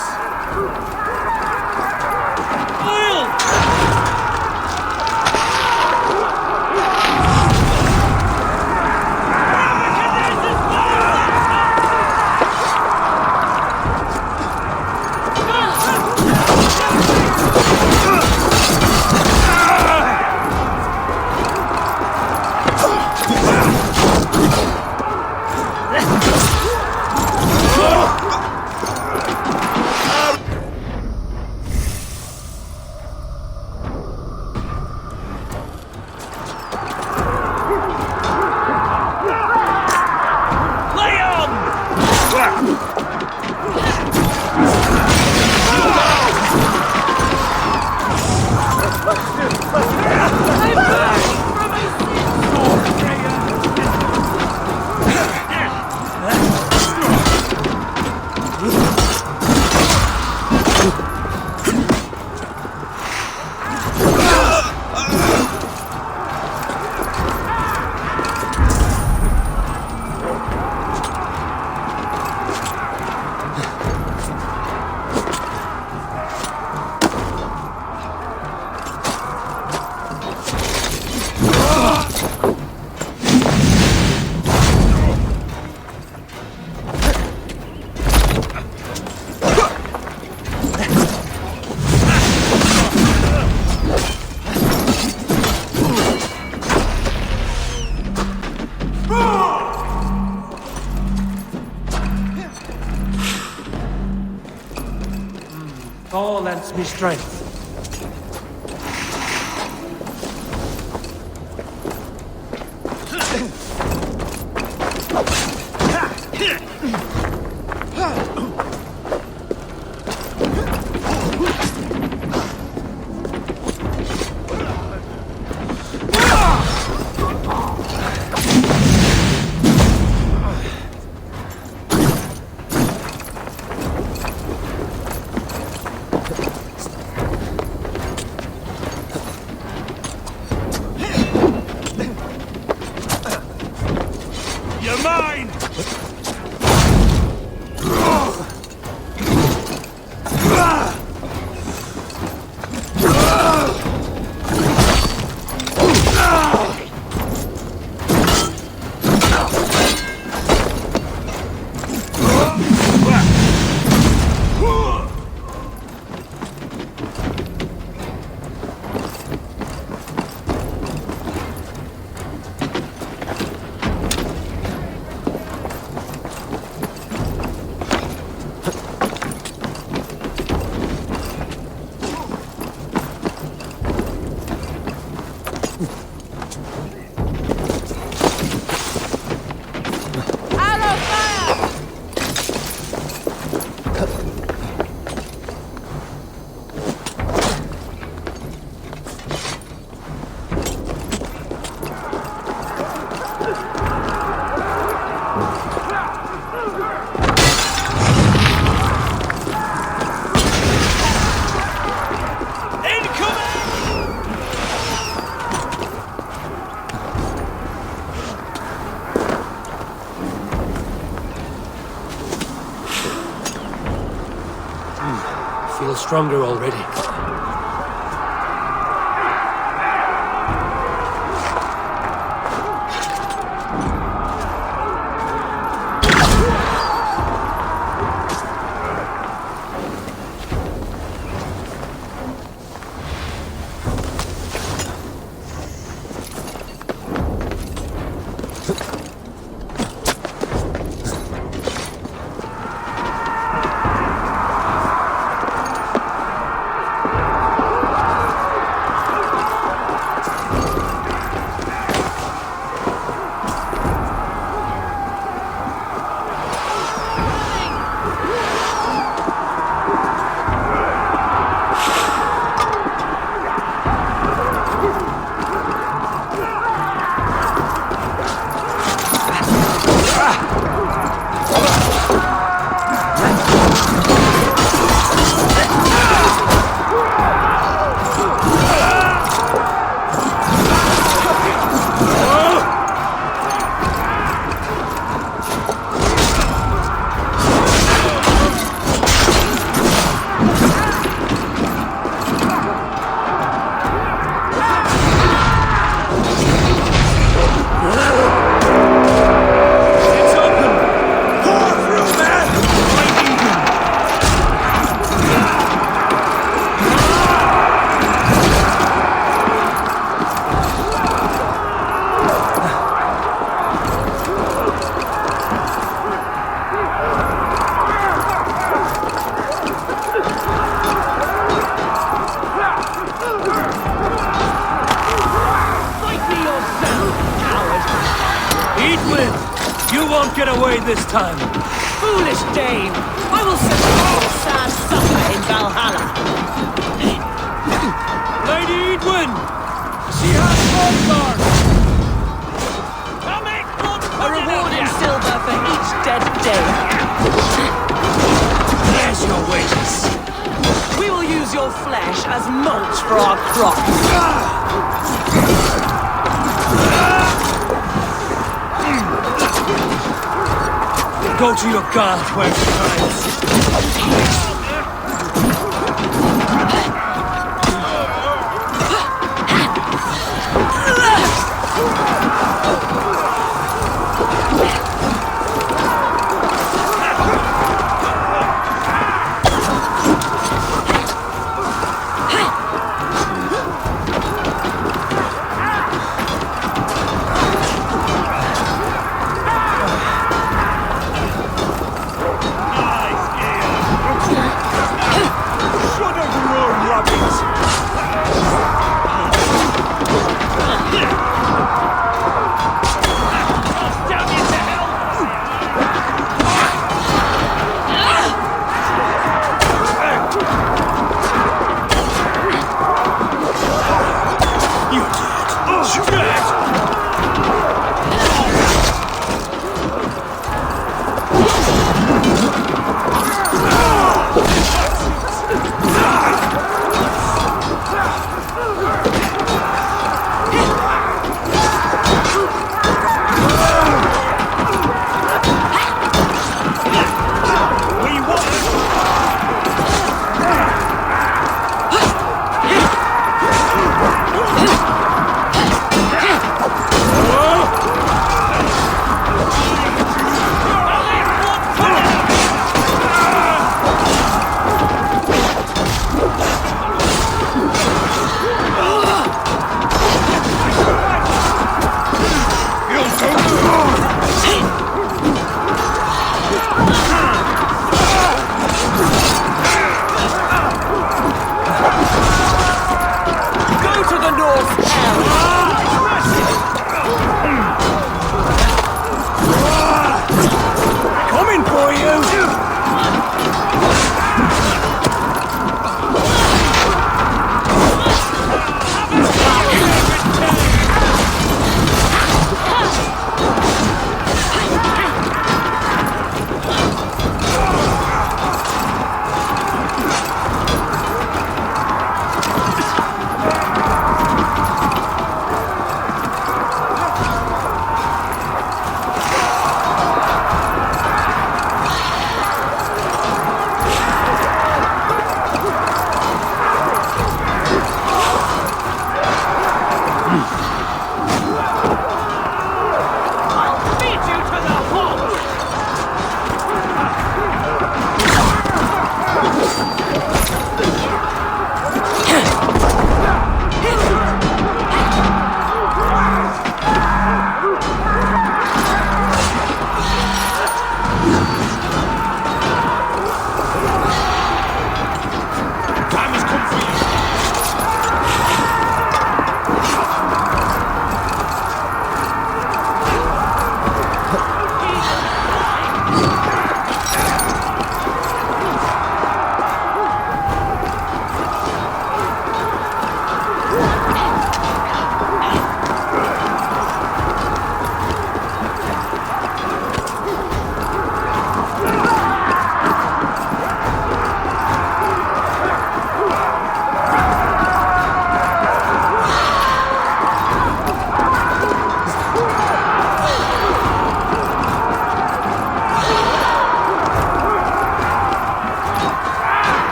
Ah! All lends me strength. You're mine! Feel stronger already. You won't get away this time! Foolish dame! I will set you all a sad supper in Valhalla! Lady Edwin! She has bodyguard! A reward in silver for each dead dame. There's your wages! We will use your flesh as mulch for our crops. Go to your god where she hides. Nice, yeah.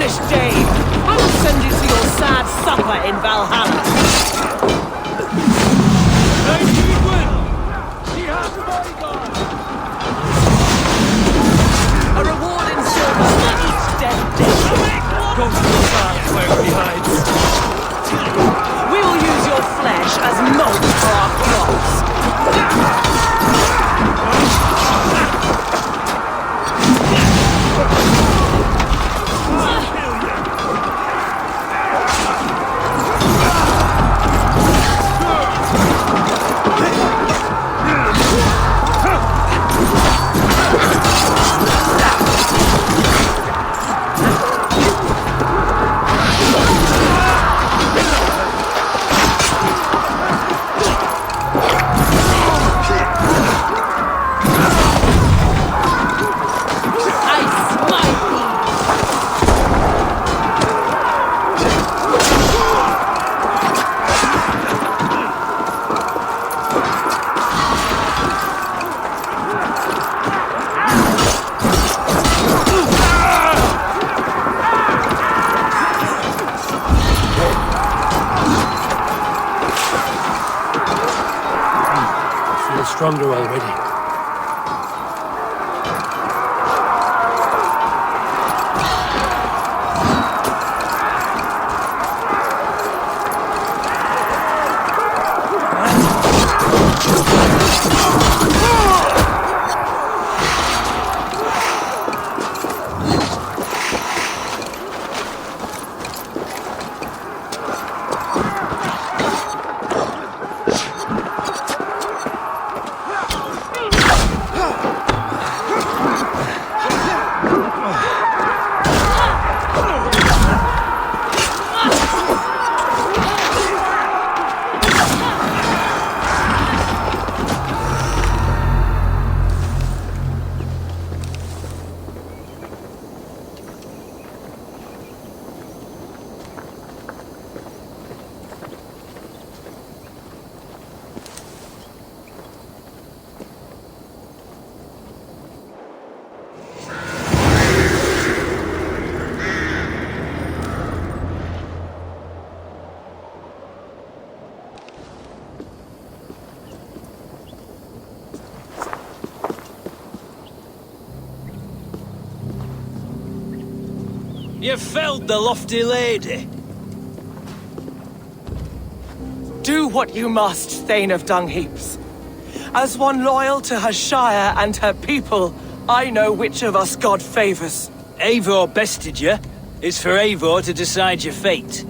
foolish Dane! I will send you to your sad supper in Valhalla. A reward in silver for each dead Dane. Go to the path where he hides. We will use your flesh as mold for our crops. Stronger already. You felled the lofty lady. Do what you must, Thane of Dungheaps. As one loyal to her shire and her people, I know which of us God favours. Eivor bested you. It's for Eivor to decide your fate.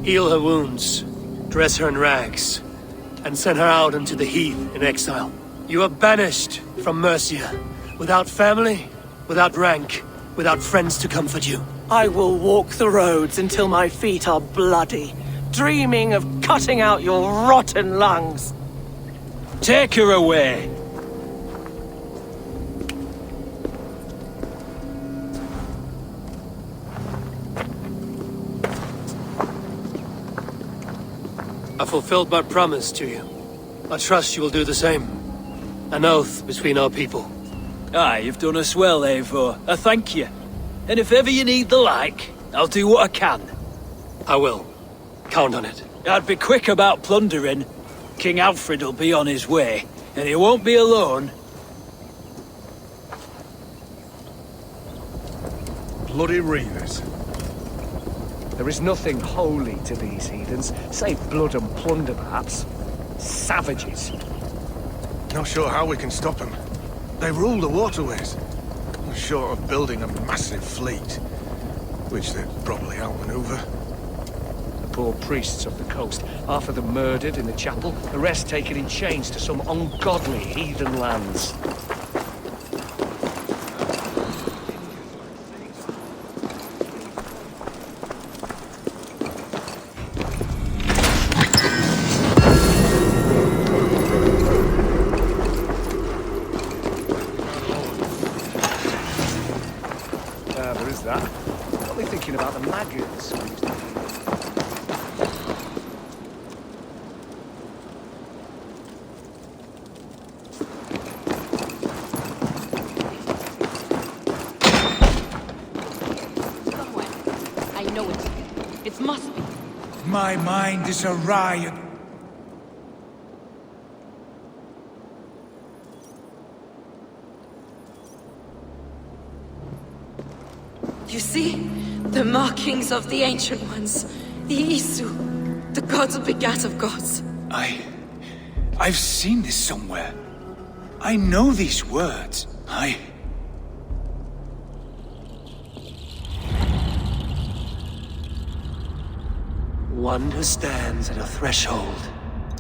Heal her wounds, dress her in rags, and send her out into the heath in exile. You are banished from Mercia, without family, without rank, without friends to comfort you. I will walk the roads until my feet are bloody, dreaming of cutting out your rotten lungs. Take her away. I fulfilled my promise to you. I trust you will do the same. An oath between our people. Aye, you've done us well, Eivor. I thank you. And if ever you need the like, I'll do what I can. I will. Count on it. I'd be quick about plundering. King Alfred will be on his way, and he won't be alone. Bloody reavers. There is nothing holy to these heathens, save blood and plunder, perhaps. Savages. Not sure how we can stop them. They rule the waterways. We're short of building a massive fleet, which they'd probably outmaneuver. The poor priests of the coast, half of them murdered in the chapel, the rest taken in chains to some ungodly heathen lands. is that? Got me thinking about the maggots. Somewhere. I know it. It must be. My mind is a riot. You see? The markings of the Ancient Ones. The Isu. The gods begat of gods. I've seen this somewhere. I know these words. One who stands at a threshold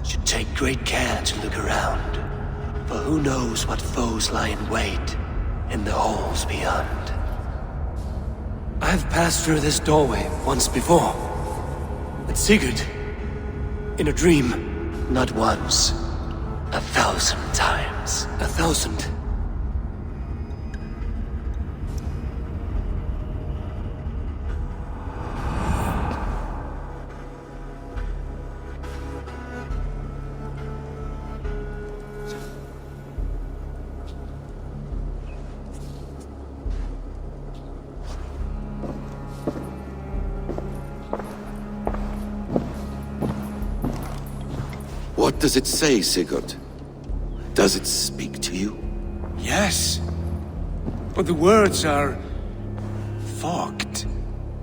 should take great care to look around, for who knows what foes lie in wait in the halls beyond. I've passed through this doorway once before. With Sigurd. In a dream. Not once. 1,000 times. 1,000. What does it say, Sigurd? Does it speak to you? Yes. But the words are fogged,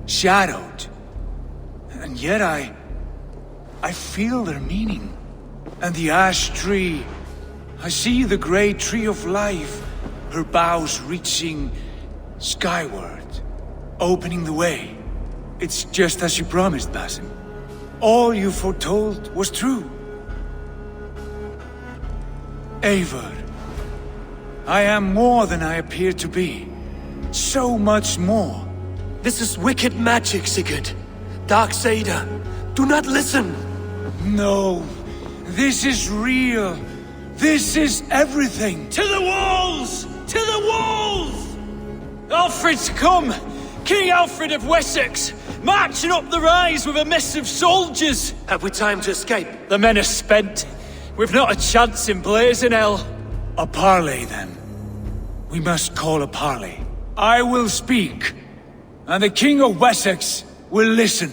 shadowed. And yet I feel their meaning. And the ash tree, I see the great tree of life, her boughs reaching skyward, opening the way. It's just as you promised, Basim. All you foretold was true. Eivor, I am more than I appear to be. So much more. This is wicked magic, Sigurd. Darksader, do not listen. No, this is real. This is everything. To the walls! To the walls! Alfred's come! King Alfred of Wessex, marching up the rise with a mess of soldiers. Have we time to escape? The men are spent. We've not a chance in blazing hell. A parley, then. We must call a parley. I will speak, and the King of Wessex will listen.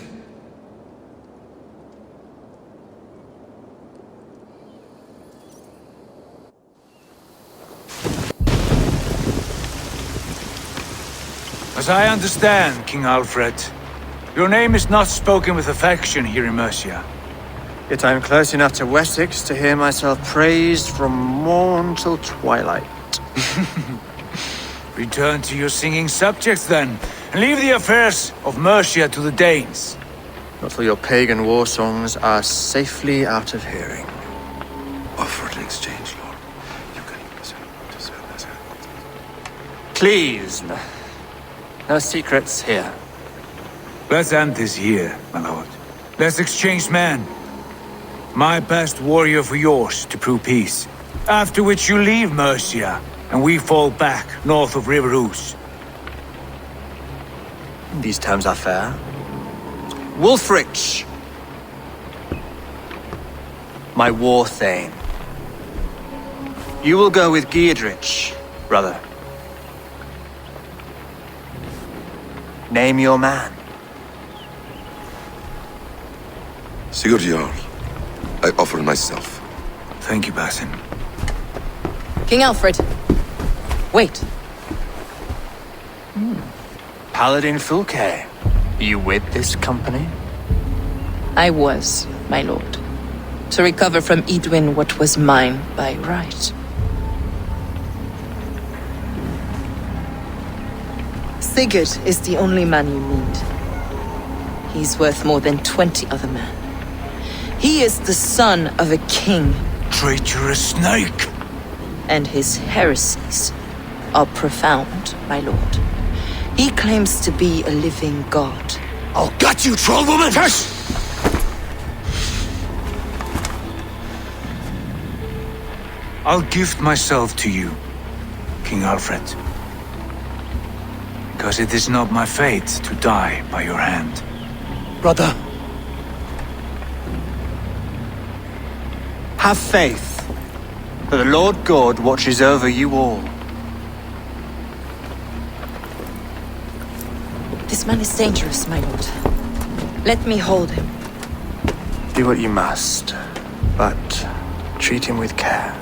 As I understand, King Alfred, your name is not spoken with affection here in Mercia. Yet I am close enough to Wessex to hear myself praised from morn till twilight. Return to your singing subjects, then, and leave the affairs of Mercia to the Danes. Not till your pagan war songs are safely out of hearing. Offer an exchange, Lord. You can Please, no secrets here. Let's end this here, my lord. Let's exchange men. My best warrior for yours to prove peace. After which you leave Mercia, and we fall back north of River Ouse. These terms are fair. Wulfrich! My war thane. You will go with Giedrich, brother. Name your man. Sigurd Jarl, I offer myself. Thank you, Basim. King Alfred. Wait. Paladin Fulke. You with this company? I was, my lord. To recover from Edwin what was mine by right. Sigurd is the only man you need. He's worth more than 20 other men. He is the son of a king. Traitorous snake! And his heresies are profound, my lord. He claims to be a living god. I'll gut you, troll woman! Hush! I'll gift myself to you, King Alfred. Because it is not my fate to die by your hand. Brother, Have faith that the Lord God watches over you all. This man is dangerous, my lord. Let me hold him. Do what you must, but treat him with care.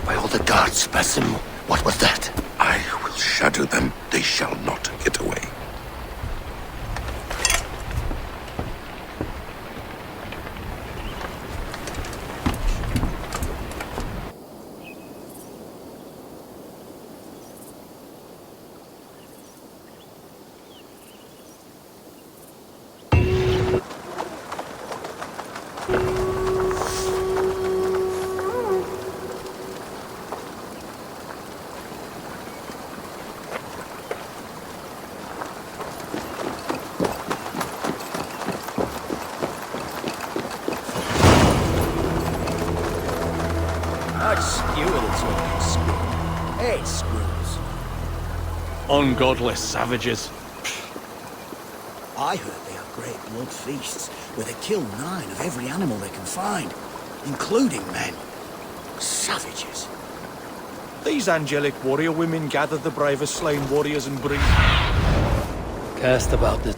by all the gods, Basim, what was that? I will shadow them. They shall not get away. I'd skewer the talking squirrel. Hate squirrels. Ungodly savages. I heard they have great blood feasts, where they kill 9 of every animal they can find, including men. Savages. These angelic warrior women gather the bravest slain warriors and bring... Cast about this.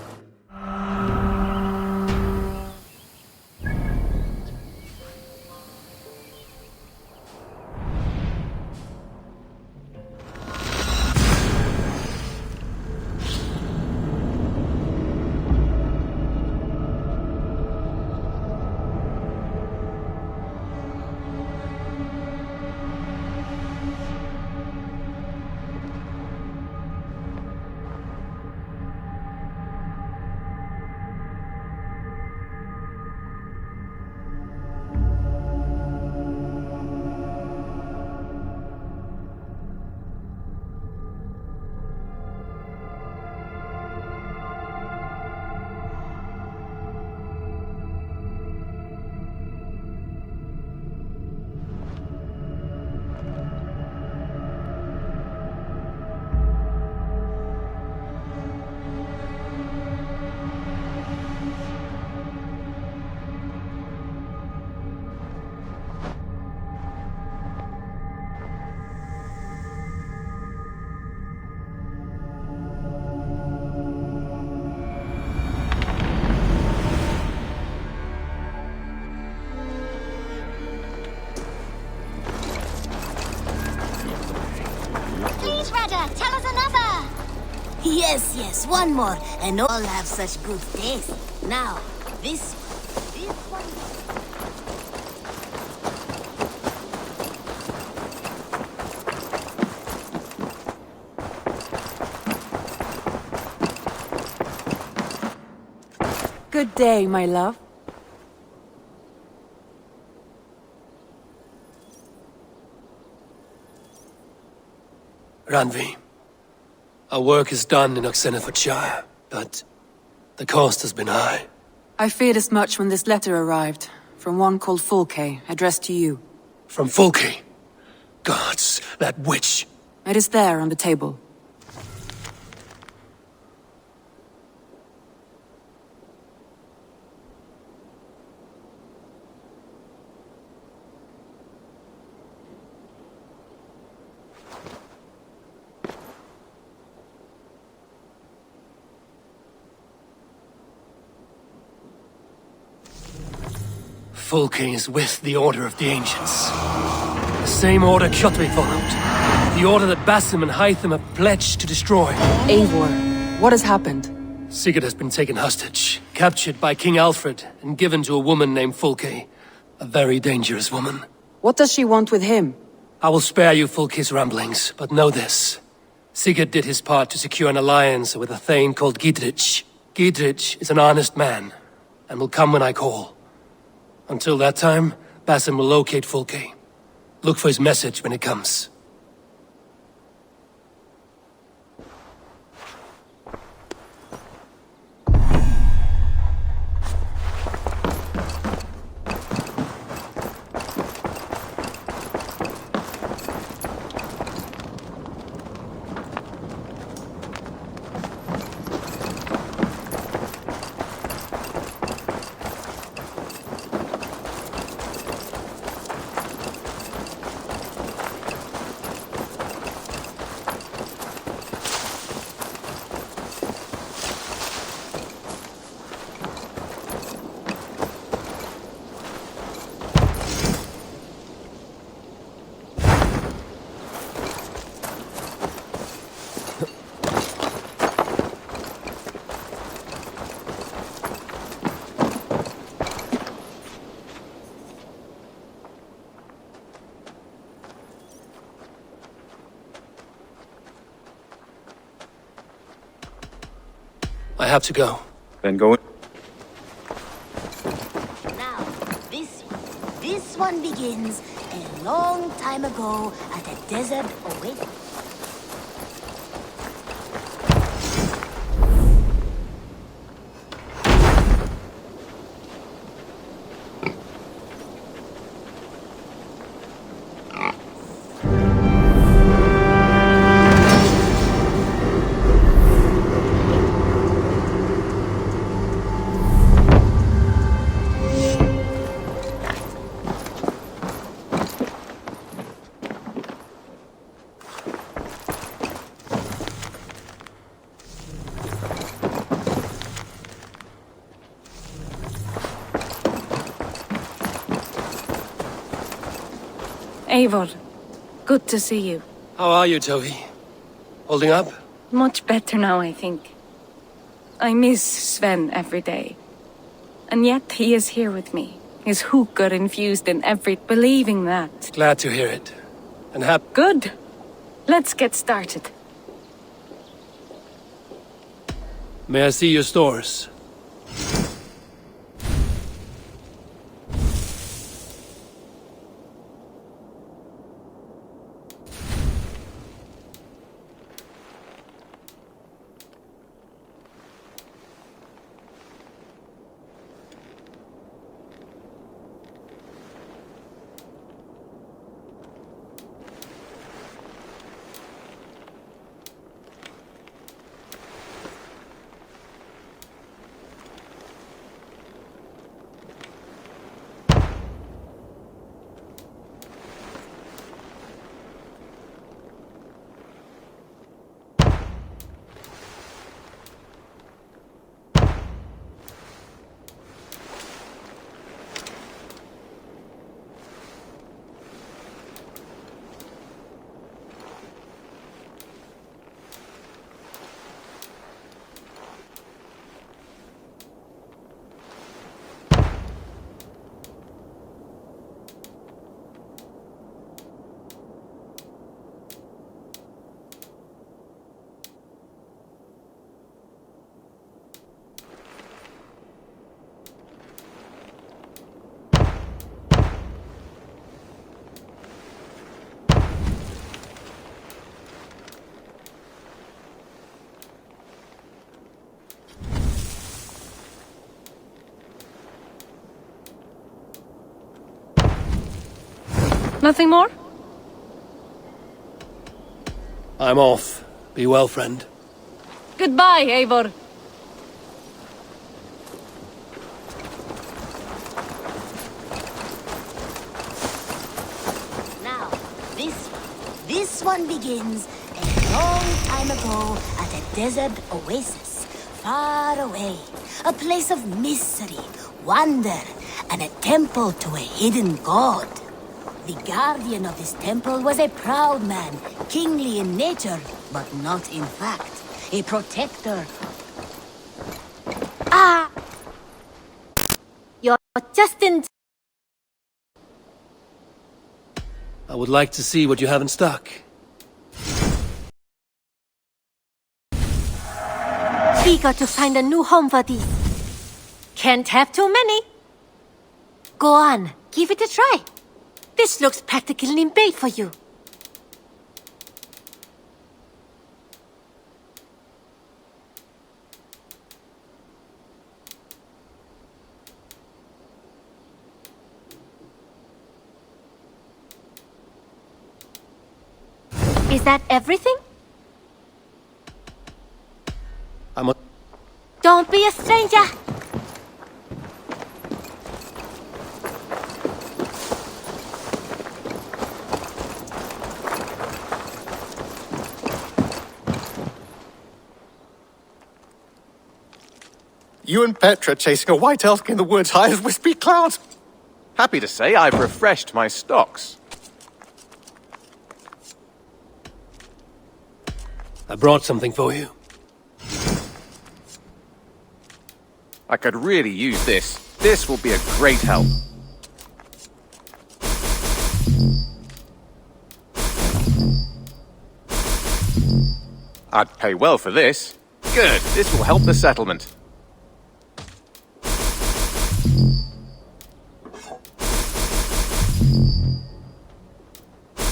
Please, Rada, tell us another! Yes, yes, one more, and all have such good taste. Now, this one... Good day, my love. Ranvi, our work is done in Oxenfordshire, but the cost has been high. I feared as much when this letter arrived, from one called Fulke, addressed to you. From Fulke? Gods, that witch! It is there on the table. Fulke is with the Order of the Ancients. The same order Kjotve followed. The order that Basim and Hytham have pledged to destroy. Eivor, what has happened? Sigurd has been taken hostage, captured by King Alfred, and given to a woman named Fulke. A very dangerous woman. What does she want with him? I will spare you Fulke's ramblings, but know this. Sigurd did his part to secure an alliance with a thane called Gidrich. Gidrich is an honest man, and will come when I call. Until that time, Basim will locate Fulke. Look for his message when it comes. I have to go. Then go. Now, this one begins a long time ago at a desert oasis. Eivor, good to see you. How are you, Toby? Holding up? Much better now, I think. I miss Sven every day. And yet he is here with me. His hookah infused in every... Believing that. Glad to hear it. And Good. Let's get started. May I see your stores? Nothing more? I'm off. Be well, friend. Goodbye, Eivor. Now, this one begins a long time ago at a desert oasis, far away. A place of mystery, wonder, and a temple to a hidden god. The guardian of this temple was a proud man, kingly in nature, but not in fact. A protector. Ah! You're just in... I would like to see what you have in stock. Eager to find a new home for these. Can't have too many. Go on, give it a try. This looks practically made for you. Is that everything? Don't be a stranger! You and Petra chasing a white elk in the woods high as wispy clouds. Happy to say I've refreshed my stocks. I brought something for you. I could really use this. This will be a great help. I'd pay well for this. Good. This will help the settlement.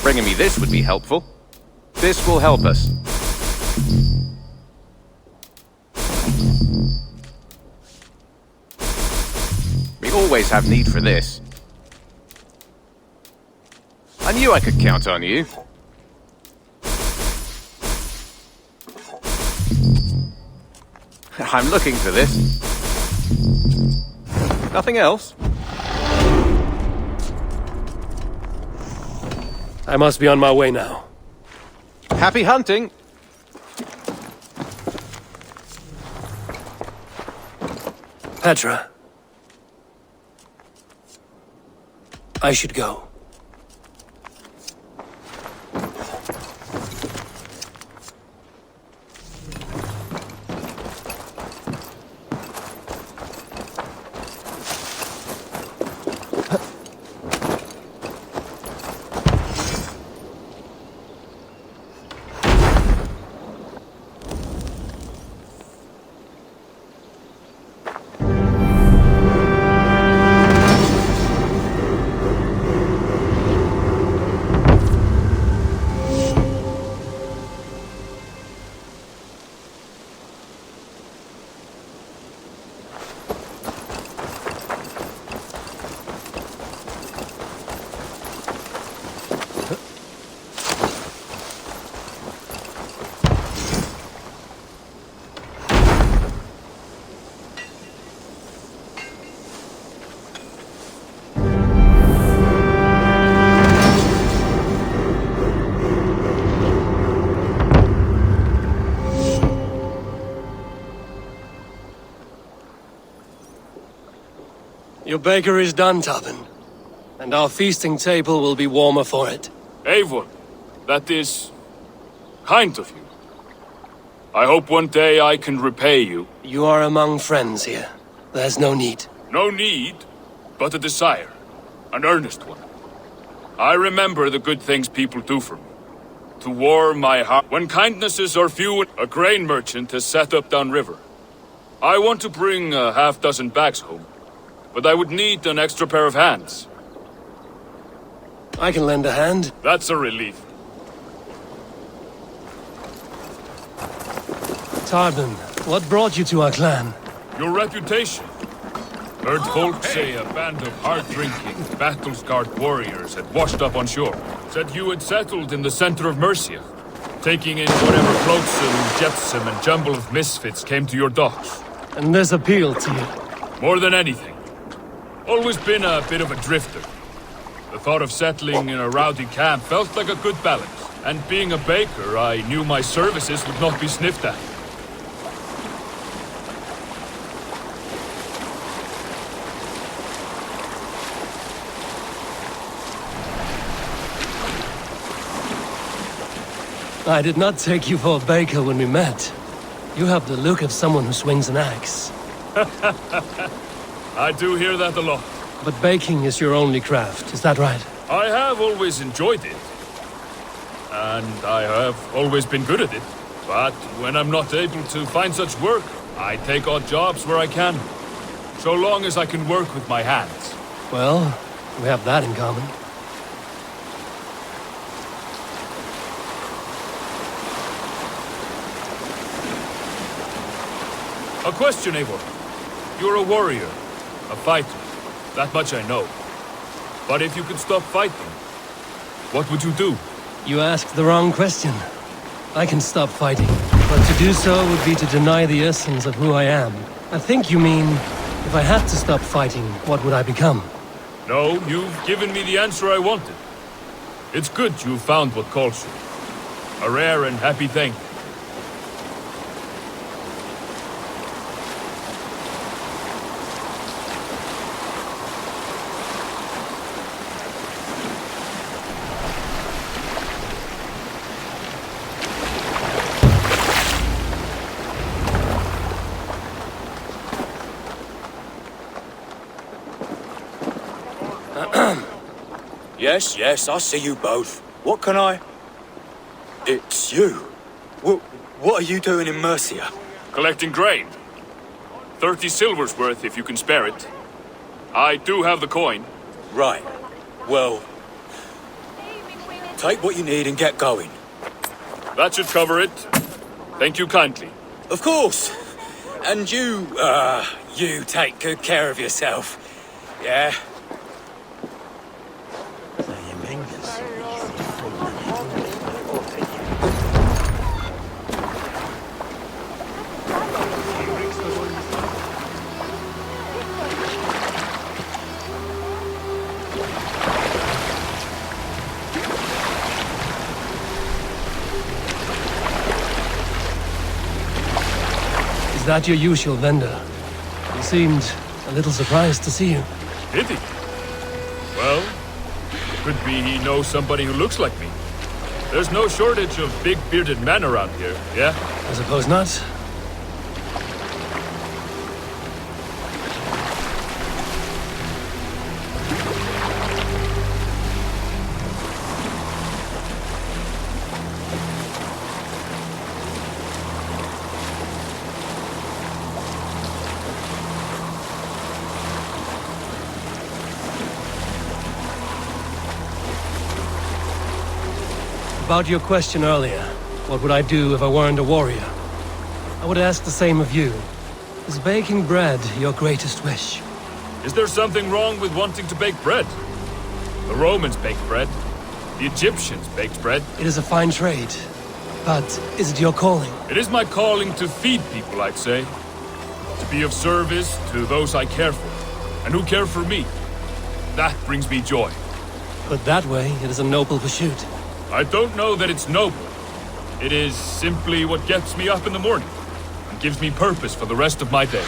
Bringing me this would be helpful. This will help us. We always have need for this. I knew I could count on you. I'm looking for this. Nothing else? I must be on my way now. Happy hunting! Petra. I should go. Your baker is done, Tobin. And our feasting table will be warmer for it. Eivor, that is kind of you. I hope one day I can repay you. You are among friends here. There's no need. No need, but a desire. An earnest one. I remember the good things people do for me. To warm my heart. When kindnesses are few, a grain merchant has set up downriver. I want to bring a half-dozen bags home. But I would need an extra pair of hands. I can lend a hand. That's a relief. Tarbin, what brought you to our clan? Your reputation. Heard folk say a band of hard-drinking, battle-scarred warriors had washed up on shore. Said you had settled in the center of Mercia, taking in whatever flotsam, jetsam, and jumble of misfits came to your docks. And this appealed to you? More than anything. Always been a bit of a drifter. The thought of settling in a rowdy camp felt like a good balance. And being a baker, I knew my services would not be sniffed at. I did not take you for a baker when we met. You have the look of someone who swings an axe. I do hear that a lot. But baking is your only craft, is that right? I have always enjoyed it. And I have always been good at it. But when I'm not able to find such work, I take odd jobs where I can. So long as I can work with my hands. Well, we have that in common. A question, Eivor. You're a warrior. A fighter. That much I know. But if you could stop fighting, what would you do? You asked the wrong question. I can stop fighting, but to do so would be to deny the essence of who I am. I think you mean, if I had to stop fighting, what would I become? No, you've given me the answer I wanted. It's good you found what calls you. A rare and happy thing. Yes, I see you both. What can I... It's you. What are you doing in Mercia? Collecting grain. 30 silver's worth if you can spare it. I do have the coin. Right. Well, take what you need and get going. That should cover it. Thank you kindly. Of course. And you take good care of yourself. Yeah? Is that your usual vendor? He seemed a little surprised to see you. Did he? Well, could be he knows somebody who looks like me. There's no shortage of big bearded men around here, yeah? I suppose not. About your question earlier, what would I do if I weren't a warrior? I would ask the same of you. Is baking bread your greatest wish? Is there something wrong with wanting to bake bread? The Romans baked bread. The Egyptians baked bread. It is a fine trade. But is it your calling? It is my calling to feed people, I'd say. To be of service to those I care for, and who care for me. That brings me joy. Put that way, it is a noble pursuit. I don't know that it's noble. It is simply what gets me up in the morning and gives me purpose for the rest of my day.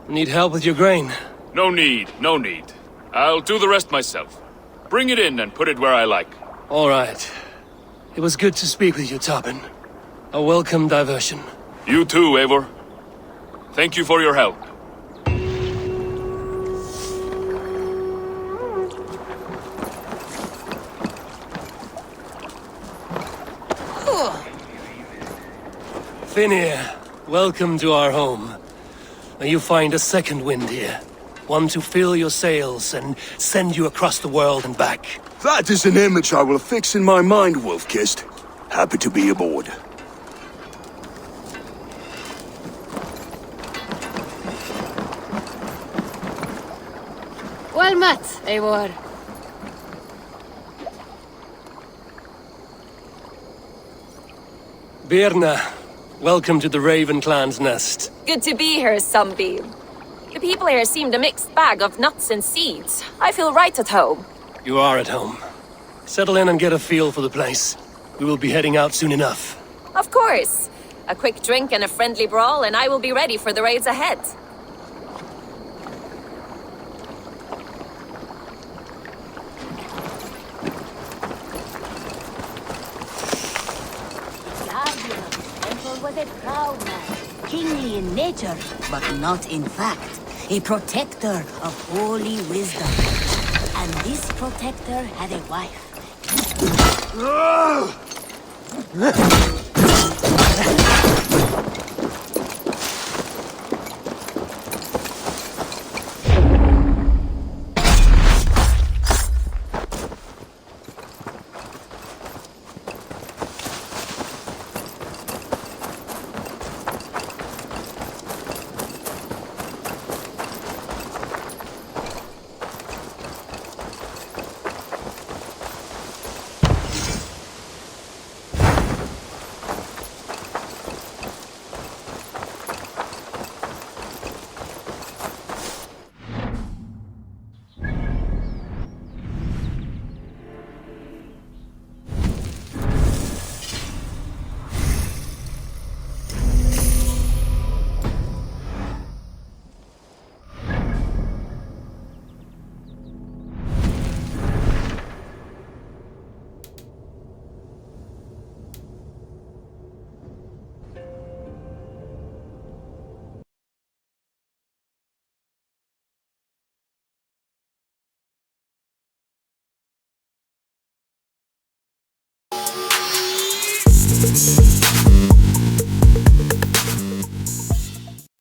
Need help with your grain? No need, no need. I'll do the rest myself. Bring it in and put it where I like. All right. It was good to speak with you, Tobin. A welcome diversion. You too, Eivor. Thank you for your help. Finir, welcome to our home. May you find a second wind here. One to fill your sails and send you across the world and back. That is an image I will fix in my mind, Wolfkist. Happy to be aboard. Well met, Eivor. Birna, welcome to the Raven Clan's nest. Good to be here, Sunbeam. The people here seemed a mixed bag of nuts and seeds. I feel right at home. You are at home. Settle in and get a feel for the place. We will be heading out soon enough. Of course. A quick drink and a friendly brawl, and I will be ready for the raids ahead. Was a proud man, kingly in nature, but not in fact. A protector of holy wisdom. And this protector had a wife. Valhalla.